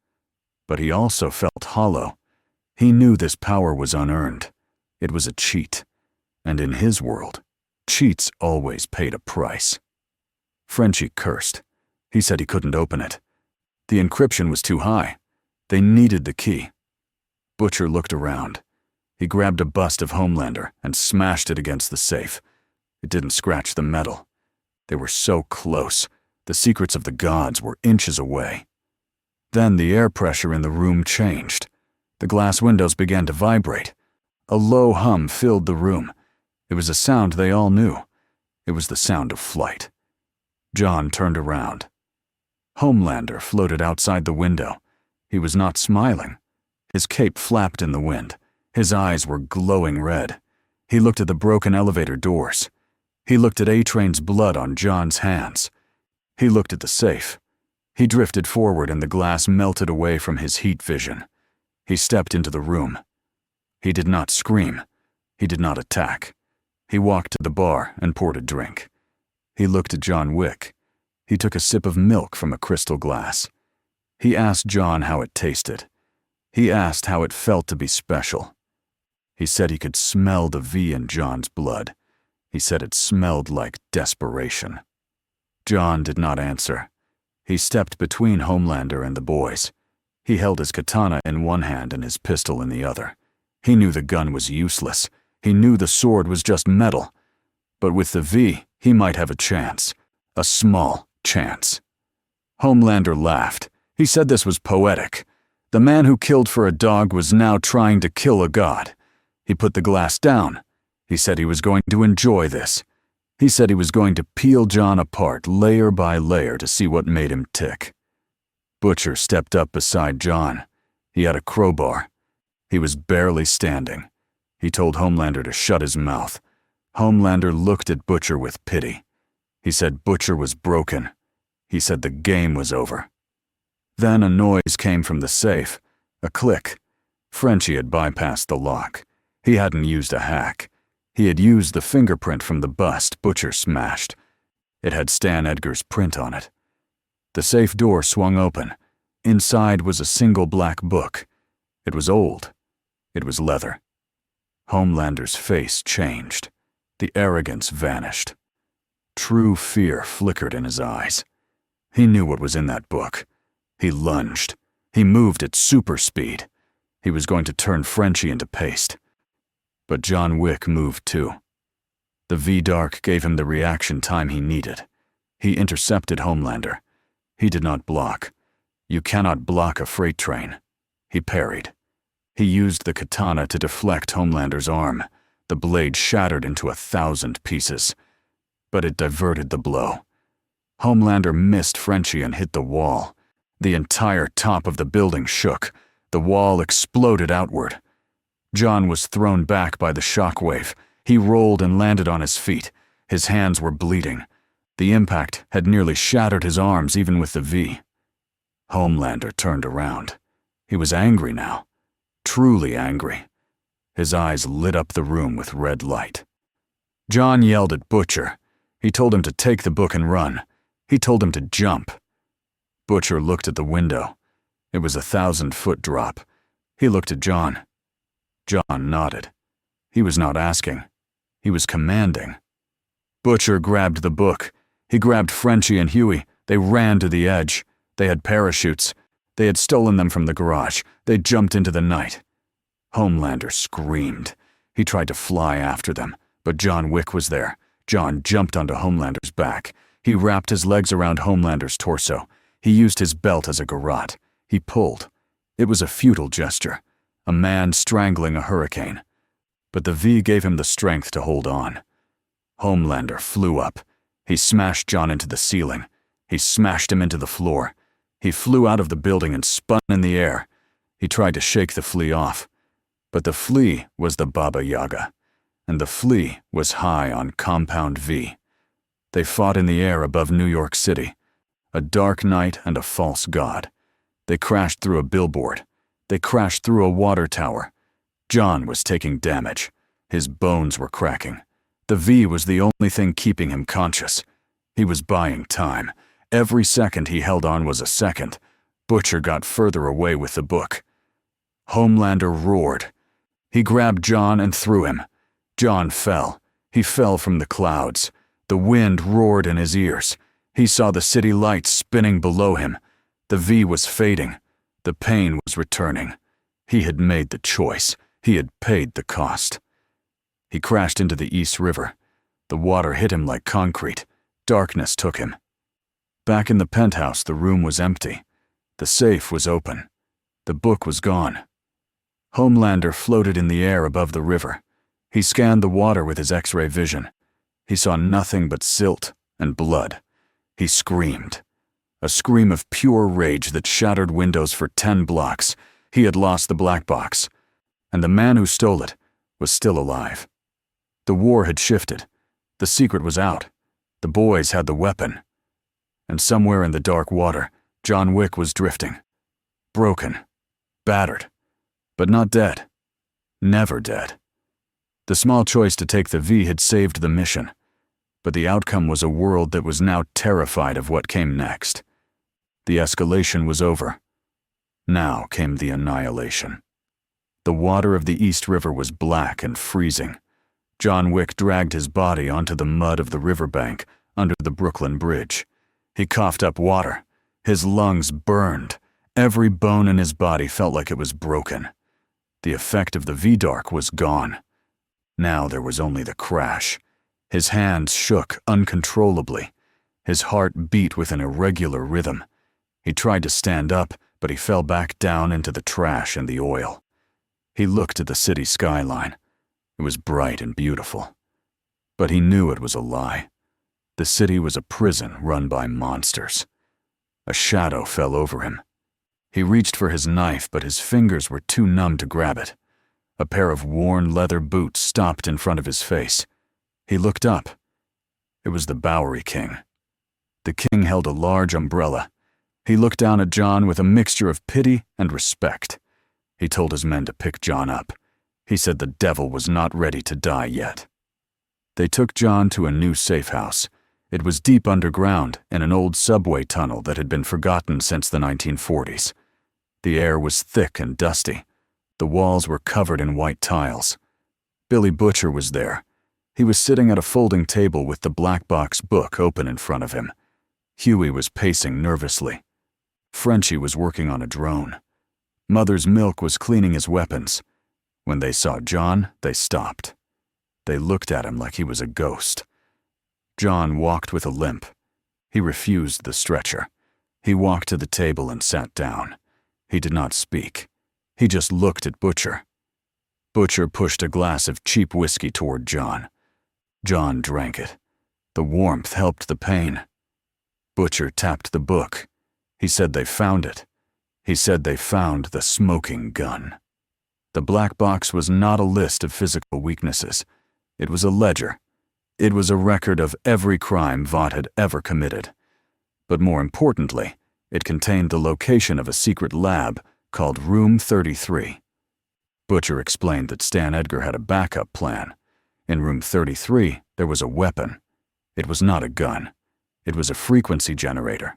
But he also felt hollow. He knew this power was unearned. It was a cheat. And in his world, cheats always paid a price. Frenchie cursed. He said he couldn't open it. The encryption was too high. They needed the key. Butcher looked around. He grabbed a bust of Homelander and smashed it against the safe. It didn't scratch the metal. They were so close. The secrets of the gods were inches away. Then the air pressure in the room changed. The glass windows began to vibrate. A low hum filled the room. It was a sound they all knew. It was the sound of flight. John turned around. Homelander floated outside the window. He was not smiling. His cape flapped in the wind. His eyes were glowing red. He looked at the broken elevator doors. He looked at A-Train's blood on John's hands. He looked at the safe. He drifted forward and the glass melted away from his heat vision. He stepped into the room. He did not scream. He did not attack. He walked to the bar and poured a drink. He looked at John Wick. He took a sip of milk from a crystal glass. He asked John how it tasted. He asked how it felt to be special. He said he could smell the V in John's blood. He said it smelled like desperation. John did not answer. He stepped between Homelander and the boys. He held his katana in one hand and his pistol in the other. He knew the gun was useless. He knew the sword was just metal. But with the V, he might have a chance. A small chance. Homelander laughed. He said this was poetic. The man who killed for a dog was now trying to kill a god. He put the glass down. He said he was going to enjoy this. He said he was going to peel John apart layer by layer to see what made him tick. Butcher stepped up beside John. He had a crowbar. He was barely standing. He told Homelander to shut his mouth. Homelander looked at Butcher with pity. He said Butcher was broken. He said the game was over. Then a noise came from the safe. A click. Frenchie had bypassed the lock. He hadn't used a hack. He had used the fingerprint from the bust Butcher smashed. It had Stan Edgar's print on it. The safe door swung open. Inside was a single black book. It was old. It was leather. Homelander's face changed. The arrogance vanished. True fear flickered in his eyes. He knew what was in that book. He lunged. He moved at super speed. He was going to turn Frenchie into paste. But John Wick moved too. The V-Dark gave him the reaction time he needed. He intercepted Homelander. He did not block. You cannot block a freight train. He parried. He used the katana to deflect Homelander's arm. The blade shattered into 1,000 pieces. But it diverted the blow. Homelander missed Frenchie and hit the wall. The entire top of the building shook. The wall exploded outward. John was thrown back by the shockwave. He rolled and landed on his feet. His hands were bleeding. The impact had nearly shattered his arms even with the V. Homelander turned around. He was angry now. Truly angry. His eyes lit up the room with red light. John yelled at Butcher. He told him to take the book and run. He told him to jump. Butcher looked at the window. It was a 1,000-foot drop. He looked at John. John nodded. He was not asking. He was commanding. Butcher grabbed the book. He grabbed Frenchie and Huey. They ran to the edge. They had parachutes. They had stolen them from the garage. They jumped into the night. Homelander screamed. He tried to fly after them, but John Wick was there. John jumped onto Homelander's back. He wrapped his legs around Homelander's torso. He used his belt as a garrote. He pulled. It was a futile gesture. A man strangling a hurricane. But the V gave him the strength to hold on. Homelander flew up. He smashed John into the ceiling. He smashed him into the floor. He flew out of the building and spun in the air. He tried to shake the flea off. But the flea was the Baba Yaga, and the flea was high on Compound V. They fought in the air above New York City. A dark night and a false god. They crashed through a billboard. They crashed through a water tower. John was taking damage. His bones were cracking. The V was the only thing keeping him conscious. He was buying time. Every second he held on was a second. Butcher got further away with the book. Homelander roared. He grabbed John and threw him. John fell. He fell from the clouds. The wind roared in his ears. He saw the city lights spinning below him. The V was fading. The pain was returning. He had made the choice. He had paid the cost. He crashed into the East River. The water hit him like concrete. Darkness took him. Back in the penthouse, the room was empty. The safe was open. The book was gone. Homelander floated in the air above the river. He scanned the water with his X-ray vision. He saw nothing but silt and blood. He screamed. A scream of pure rage that shattered windows for 10 blocks. He had lost the black box. And the man who stole it was still alive. The war had shifted. The secret was out. The boys had the weapon. And somewhere in the dark water, John Wick was drifting. Broken. Battered. But not dead. Never dead. The small choice to take the V had saved the mission, but the outcome was a world that was now terrified of what came next. The escalation was over. Now came the annihilation. The water of the East River was black and freezing. John Wick dragged his body onto the mud of the riverbank under the Brooklyn Bridge. He coughed up water. His lungs burned. Every bone in his body felt like it was broken. The effect of the V-Dark was gone. Now there was only the crash. His hands shook uncontrollably. His heart beat with an irregular rhythm. He tried to stand up, but he fell back down into the trash and the oil. He looked at the city skyline. It was bright and beautiful. But he knew it was a lie. The city was a prison run by monsters. A shadow fell over him. He reached for his knife, but his fingers were too numb to grab it. A pair of worn leather boots stopped in front of his face. He looked up. It was the Bowery King. The king held a large umbrella. He looked down at John with a mixture of pity and respect. He told his men to pick John up. He said the devil was not ready to die yet. They took John to a new safe house. It was deep underground in an old subway tunnel that had been forgotten since the 1940s. The air was thick and dusty. The walls were covered in white tiles. Billy Butcher was there. He was sitting at a folding table with the black box book open in front of him. Huey was pacing nervously. Frenchie was working on a drone. Mother's Milk was cleaning his weapons. When they saw John, they stopped. They looked at him like he was a ghost. John walked with a limp. He refused the stretcher. He walked to the table and sat down. He did not speak. He just looked at Butcher. Butcher pushed a glass of cheap whiskey toward John. John drank it. The warmth helped the pain. Butcher tapped the book. He said they found it. He said they found the smoking gun. The black box was not a list of physical weaknesses. It was a ledger. It was a record of every crime Vought had ever committed. But more importantly, it contained the location of a secret lab called Room 33. Butcher explained that Stan Edgar had a backup plan. In Room 33, there was a weapon. It was not a gun. It was a frequency generator.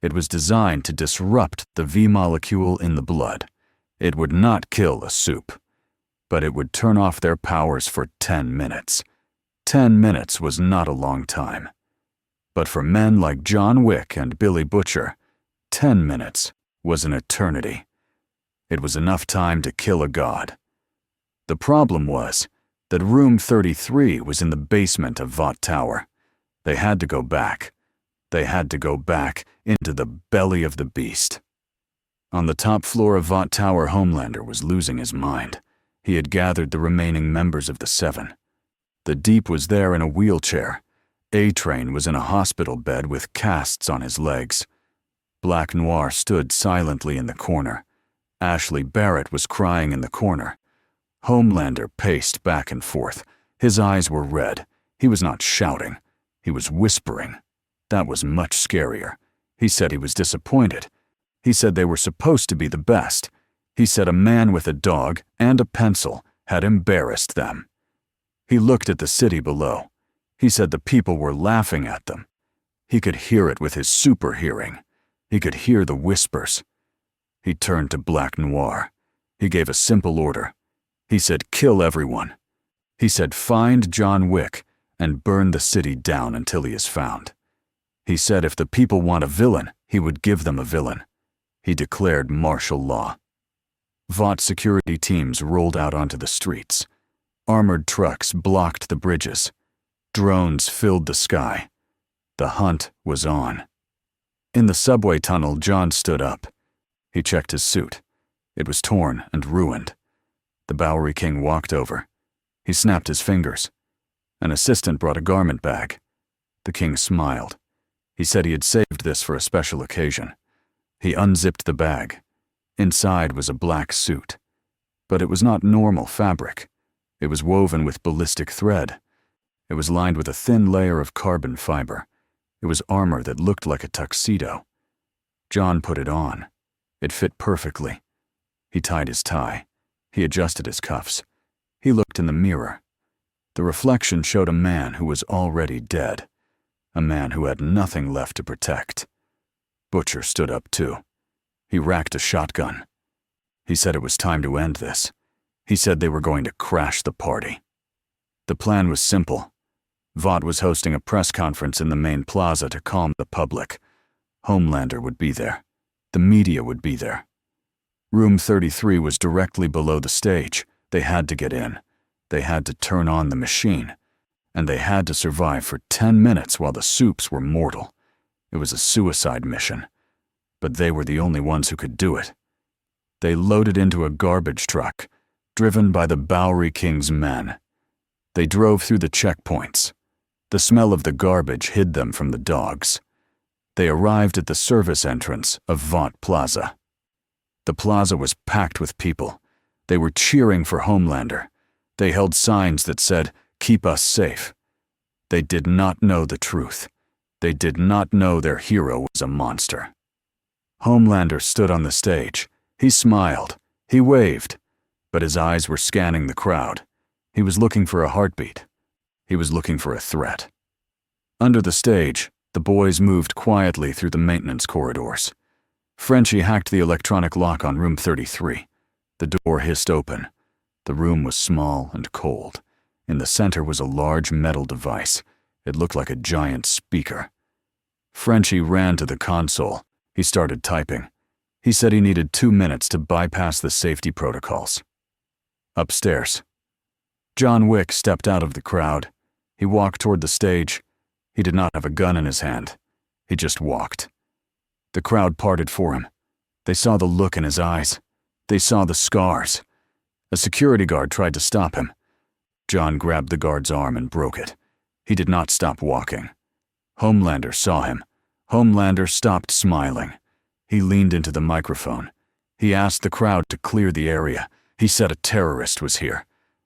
It was designed to disrupt the V molecule in the blood. It would not kill a soup, but it would turn off their powers for 10 minutes. 10 minutes was not a long time. But for men like John Wick and Billy Butcher, 10 minutes was an eternity. It was enough time to kill a god. The problem was that Room 33 was in the basement of Vought Tower. They had to go back. They had to go back into the belly of the beast. On the top floor of Vought Tower, Homelander was losing his mind. He had gathered the remaining members of the Seven. The Deep was there in a wheelchair. A-Train was in a hospital bed with casts on his legs. Black Noir stood silently in the corner. Ashley Barrett was crying in the corner. Homelander paced back and forth. His eyes were red. He was not shouting. He was whispering. That was much scarier. He said he was disappointed. He said they were supposed to be the best. He said a man with a dog and a pencil had embarrassed them. He looked at the city below. He said the people were laughing at them. He could hear it with his super hearing. He could hear the whispers. He turned to Black Noir. He gave a simple order. He said, "Kill everyone." He said, "Find John Wick and burn the city down until he is found." He said if the people want a villain, he would give them a villain. He declared martial law. Vought security teams rolled out onto the streets. Armored trucks blocked the bridges. Drones filled the sky. The hunt was on. In the subway tunnel, John stood up. He checked his suit. It was torn and ruined. The Bowery King walked over. He snapped his fingers. An assistant brought a garment bag. The king smiled. He said he had saved this for a special occasion. He unzipped the bag. Inside was a black suit. But it was not normal fabric. It was woven with ballistic thread. It was lined with a thin layer of carbon fiber. It was armor that looked like a tuxedo. John put it on. It fit perfectly. He tied his tie. He adjusted his cuffs. He looked in the mirror. The reflection showed a man who was already dead, a man who had nothing left to protect. Butcher stood up too. He racked a shotgun. He said it was time to end this. He said they were going to crash the party. The plan was simple. Vought was hosting a press conference in the main plaza to calm the public. Homelander would be there. The media would be there. Room 33 was directly below the stage. They had to get in. They had to turn on the machine. And they had to survive for 10 minutes while the Supes were mortal. It was a suicide mission. But they were the only ones who could do it. They loaded into a garbage truck, driven by the Bowery King's men. They drove through the checkpoints. The smell of the garbage hid them from the dogs. They arrived at the service entrance of Vought Plaza. The plaza was packed with people. They were cheering for Homelander. They held signs that said, "Keep us safe." They did not know the truth. They did not know their hero was a monster. Homelander stood on the stage. He smiled. He waved. But his eyes were scanning the crowd. He was looking for a heartbeat. He was looking for a threat. Under the stage, the boys moved quietly through the maintenance corridors. Frenchie hacked the electronic lock on room 33. The door hissed open. The room was small and cold. In the center was a large metal device. It looked like a giant speaker. Frenchie ran to the console. He started typing. He said he needed 2 minutes to bypass the safety protocols. Upstairs. John Wick stepped out of the crowd. He walked toward the stage. He did not have a gun in his hand. He just walked. The crowd parted for him. They saw the look in his eyes. They saw the scars. A security guard tried to stop him. John grabbed the guard's arm and broke it. He did not stop walking. Homelander saw him. Homelander stopped smiling. He leaned into the microphone. He asked the crowd to clear the area. He said a terrorist was here.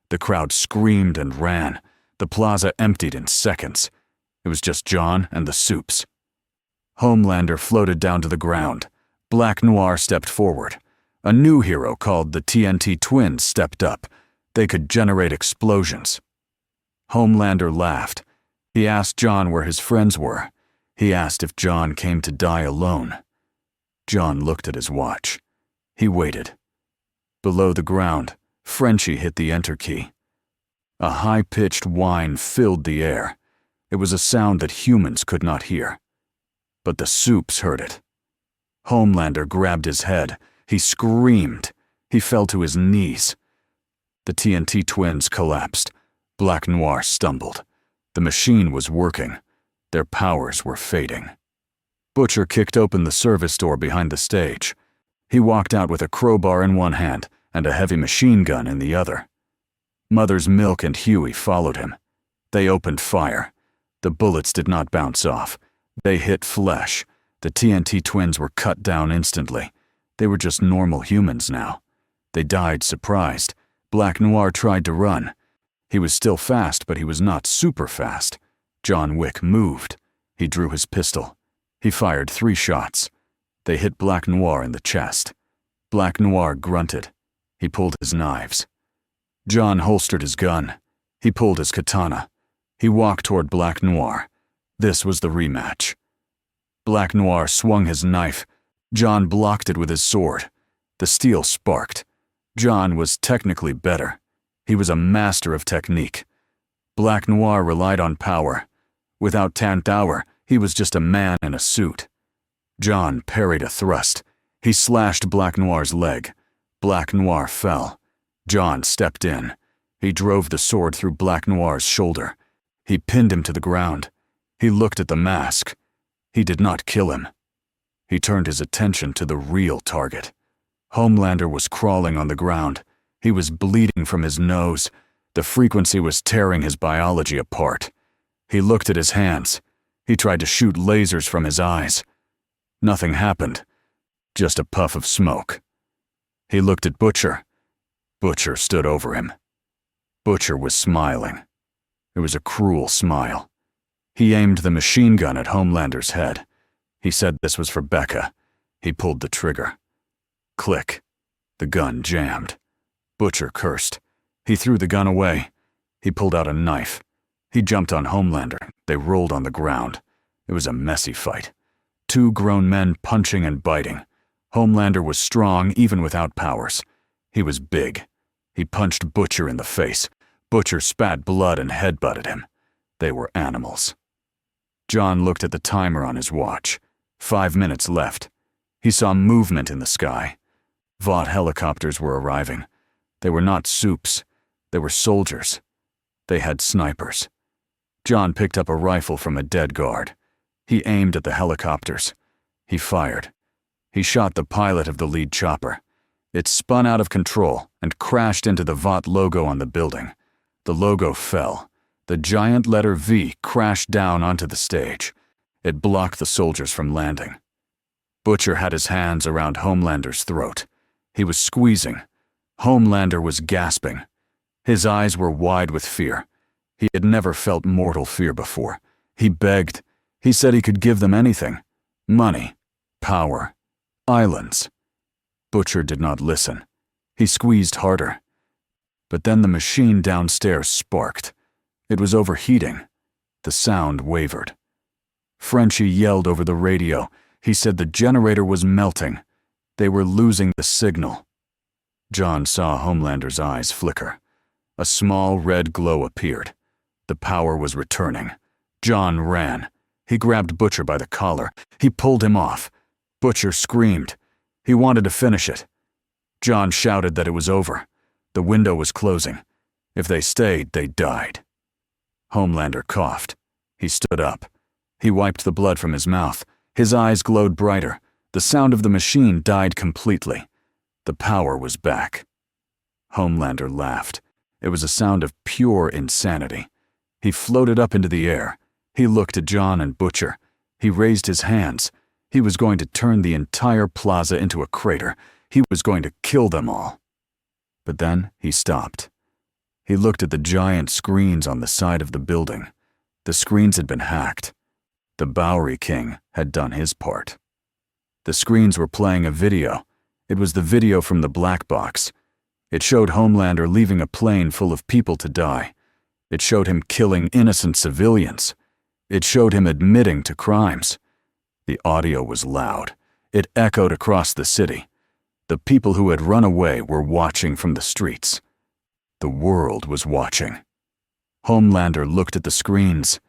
The crowd screamed and ran. The plaza emptied in seconds. It was just John and the Supes. Homelander floated down to the ground. Black Noir stepped forward. A new hero called the TNT Twins stepped up. They could generate explosions. Homelander laughed. He asked John where his friends were. He asked if John came to die alone. John looked at his watch. He waited. Below the ground, Frenchie hit the enter key. A high-pitched whine filled the air. It was a sound that humans could not hear. But the Supes heard it. Homelander grabbed his head. He screamed. He fell to his knees. The TNT Twins collapsed. Black Noir stumbled. The machine was working. Their powers were fading. Butcher kicked open the service door behind the stage. He walked out with a crowbar in one hand and a heavy machine gun in the other. Mother's Milk and Huey followed him. They opened fire. The bullets did not bounce off. They hit flesh. The TNT Twins were cut down instantly. They were just normal humans now. They died surprised. Black Noir tried to run. He was still fast, but he was not super fast. John Wick moved. He drew his pistol. He fired 3 shots. They hit Black Noir in the chest. Black Noir grunted. He pulled his knives. John holstered his gun. He pulled his katana. He walked toward Black Noir. This was the rematch. Black Noir swung his knife. John blocked it with his sword. The steel sparked. John was technically better. He was a master of technique. Black Noir relied on power. Without Tantower, he was just a man in a suit. John parried a thrust. He slashed Black Noir's leg. Black Noir fell. John stepped in. He drove the sword through Black Noir's shoulder. He pinned him to the ground. He looked at the mask. He did not kill him. He turned his attention to the real target. Homelander was crawling on the ground. He was bleeding from his nose. The frequency was tearing his biology apart. He looked at his hands. He tried to shoot lasers from his eyes. Nothing happened. Just a puff of smoke. He looked at Butcher. Butcher stood over him. Butcher was smiling. It was a cruel smile. He aimed the machine gun at Homelander's head. He said this was for Becca. He pulled the trigger. Click. The gun jammed. Butcher cursed. He threw the gun away. He pulled out a knife. He jumped on Homelander. They rolled on the ground. It was a messy fight. 2 grown men punching and biting. Homelander was strong even without powers. He was big. He punched Butcher in the face. Butcher spat blood and headbutted him. They were animals. John looked at the timer on his watch. 5 minutes left. He saw movement in the sky. Vought helicopters were arriving. They were not soups. They were soldiers. They had snipers. John picked up a rifle from a dead guard. He aimed at the helicopters. He fired. He shot the pilot of the lead chopper. It spun out of control and crashed into the Vought logo on the building. The logo fell. The giant letter V crashed down onto the stage. It blocked the soldiers from landing. Butcher had his hands around Homelander's throat. He was squeezing. Homelander was gasping. His eyes were wide with fear. He had never felt mortal fear before. He begged. He said he could give them anything. Money, power, islands. Butcher did not listen. He squeezed harder. But then the machine downstairs sparked. It was overheating. The sound wavered. Frenchie yelled over the radio. He said the generator was melting. They were losing the signal. John saw Homelander's eyes flicker. A small red glow appeared. The power was returning. John ran. He grabbed Butcher by the collar. He pulled him off. Butcher screamed. He wanted to finish it. John shouted that it was over. The window was closing. If they stayed, they died. Homelander coughed. He stood up. He wiped the blood from his mouth. His eyes glowed brighter. The sound of the machine died completely. The power was back. Homelander laughed. It was a sound of pure insanity. He floated up into the air. He looked at John and Butcher. He raised his hands. He was going to turn the entire plaza into a crater. He was going to kill them all. But then he stopped. He looked at the giant screens on the side of the building. The screens had been hacked. The Bowery King had done his part. The screens were playing a video. It was the video from the black box. It showed Homelander leaving a plane full of people to die. It showed him killing innocent civilians. It showed him admitting to crimes. The audio was loud. It echoed across the city. The people who had run away were watching from the streets. The world was watching. Homelander looked at the screens.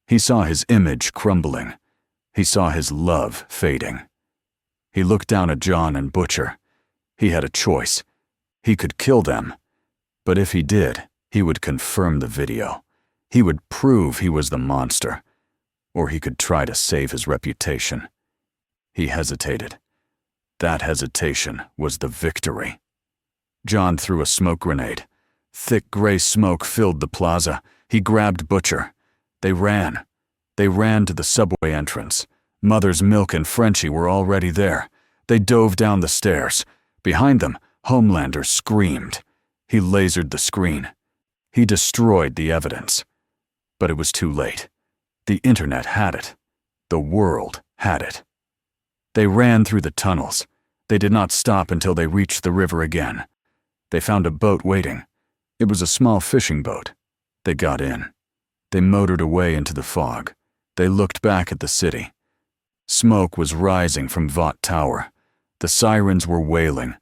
He saw his image crumbling. He saw his love fading. He looked down at John and Butcher. He had a choice. He could kill them. But if he did, he would confirm the video. He would prove he was the monster. Or he could try to save his reputation. He hesitated. That hesitation was the victory. John threw a smoke grenade. Thick gray smoke filled the plaza. He grabbed Butcher. They ran. They ran to the subway entrance. Mother's Milk and Frenchie were already there. They dove down the stairs. Behind them, Homelander screamed. He lasered the screen. He destroyed the evidence. But it was too late. The internet had it. The world had it. They ran through the tunnels. They did not stop until they reached the river again. They found a boat waiting. It was a small fishing boat. They got in. They motored away into the fog. They looked back at the city. Smoke was rising from Vought Tower. The sirens were wailing.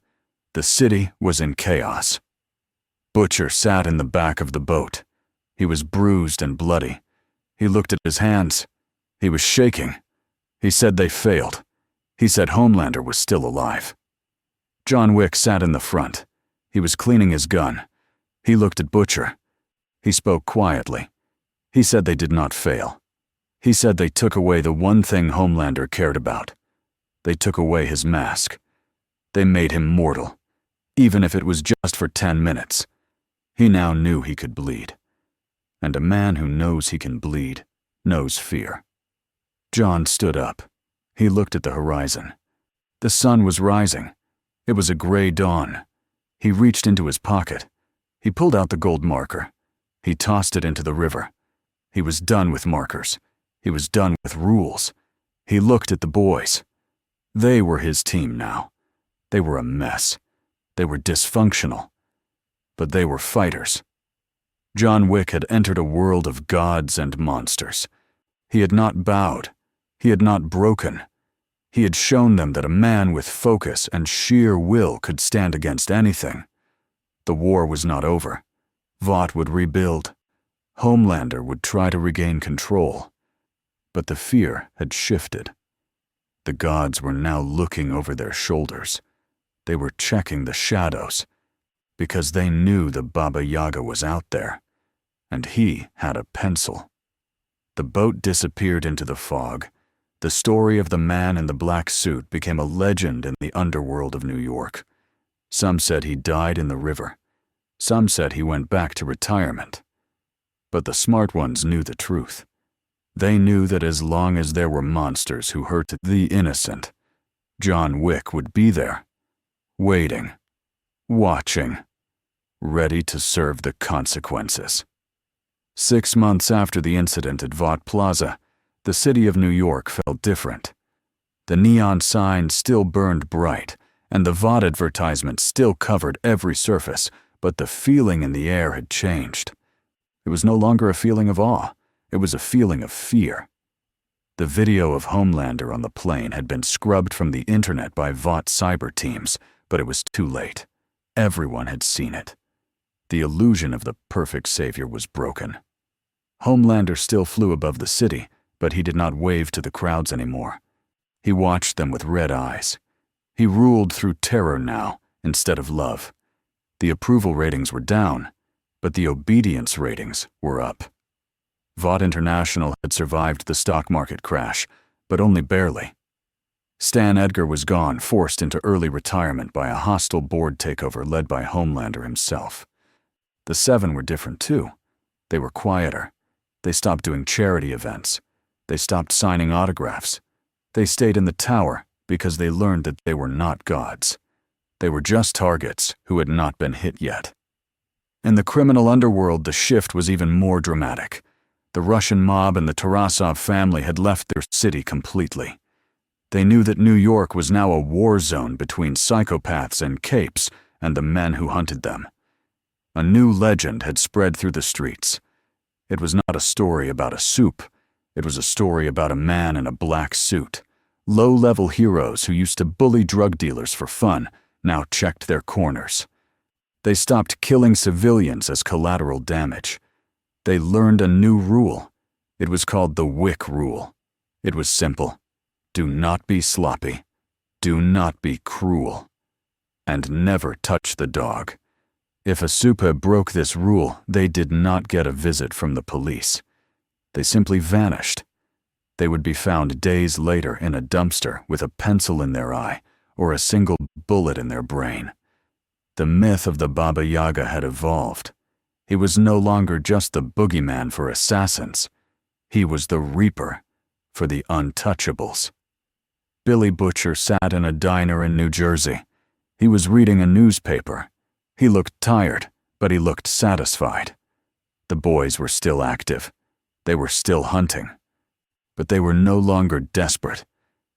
The city was in chaos. Butcher sat in the back of the boat. He was bruised and bloody. He looked at his hands. He was shaking. He said they failed. He said Homelander was still alive. John Wick sat in the front. He was cleaning his gun. He looked at Butcher. He spoke quietly. He said they did not fail. He said they took away the one thing Homelander cared about. They took away his mask. They made him mortal, even if it was just for 10 minutes. He now knew he could bleed. And a man who knows he can bleed knows fear. John stood up. He looked at the horizon. The sun was rising. It was a gray dawn. He reached into his pocket. He pulled out the gold marker. He tossed it into the river. He was done with markers. He was done with rules. He looked at the boys. They were his team now. They were a mess. They were dysfunctional. but they were fighters. John Wick had entered a world of gods and monsters. He had not bowed. He had not broken. He had shown them that a man with focus and sheer will could stand against anything. The war was not over. Vought would rebuild. Homelander would try to regain control. But the fear had shifted. The gods were now looking over their shoulders. They were checking the shadows, because they knew the Baba Yaga was out there, and he had a pencil. The boat disappeared into the fog. The story of the man in the black suit became a legend in the underworld of New York. Some said he died in the river. Some said he went back to retirement. But the smart ones knew the truth. They knew that as long as there were monsters who hurt the innocent, John Wick would be there, waiting, watching, ready to serve the consequences. 6 months after the incident at Vought Plaza, the city of New York felt different. The neon signs still burned bright, and the Vought advertisement still covered every surface, but the feeling in the air had changed. It was no longer a feeling of awe. It was a feeling of fear. The video of Homelander on the plane had been scrubbed from the internet by Vought cyber teams, but it was too late. Everyone had seen it. The illusion of the perfect savior was broken. Homelander still flew above the city, but he did not wave to the crowds anymore. He watched them with red eyes. He ruled through terror now, instead of love. The approval ratings were down, but the obedience ratings were up. Vought International had survived the stock market crash, but only barely. Stan Edgar was gone, forced into early retirement by a hostile board takeover led by Homelander himself. The Seven were different too. They were quieter. They stopped doing charity events. They stopped signing autographs. They stayed in the tower because they learned that they were not gods. They were just targets who had not been hit yet. In the criminal underworld, the shift was even more dramatic. The Russian mob and the Tarasov family had left their city completely. They knew that New York was now a war zone between psychopaths and capes and the men who hunted them. A new legend had spread through the streets. It was not a story about a soup. It was a story about a man in a black suit. Low-level heroes who used to bully drug dealers for fun now checked their corners. They stopped killing civilians as collateral damage. They learned a new rule. It was called the Wick Rule. It was simple. Do not be sloppy. Do not be cruel. And never touch the dog. If a super broke this rule, they did not get a visit from the police. They simply vanished. They would be found days later in a dumpster with a pencil in their eye or a single bullet in their brain. The myth of the Baba Yaga had evolved. He was no longer just the boogeyman for assassins. He was the reaper for the untouchables. Billy Butcher sat in a diner in New Jersey. He was reading a newspaper. He looked tired, but he looked satisfied. The boys were still active. They were still hunting. But they were no longer desperate.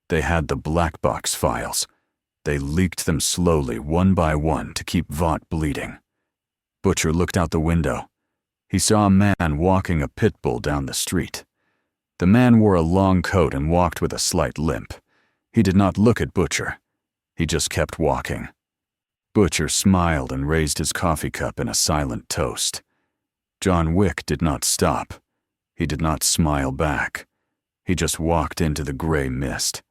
They had the black box files. They leaked them slowly, one by one, to keep Vought bleeding. Butcher looked out the window. He saw a man walking a pit bull down the street. The man wore a long coat and walked with a slight limp. He did not look at Butcher. He just kept walking. Butcher smiled and raised his coffee cup in a silent toast. John Wick did not stop. He did not smile back. He just walked into the gray mist.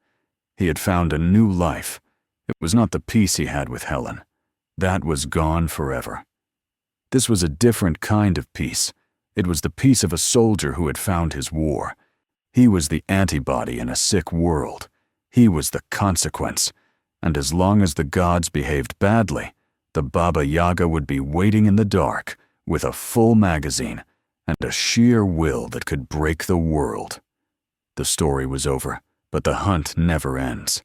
He had found a new life. It was not the peace he had with Helen. That was gone forever. This was a different kind of peace. It was the peace of a soldier who had found his war. He was the antibody in a sick world. He was the consequence. And as long as the gods behaved badly, the Baba Yaga would be waiting in the dark with a full magazine and a sheer will that could break the world. The story was over, but the hunt never ends.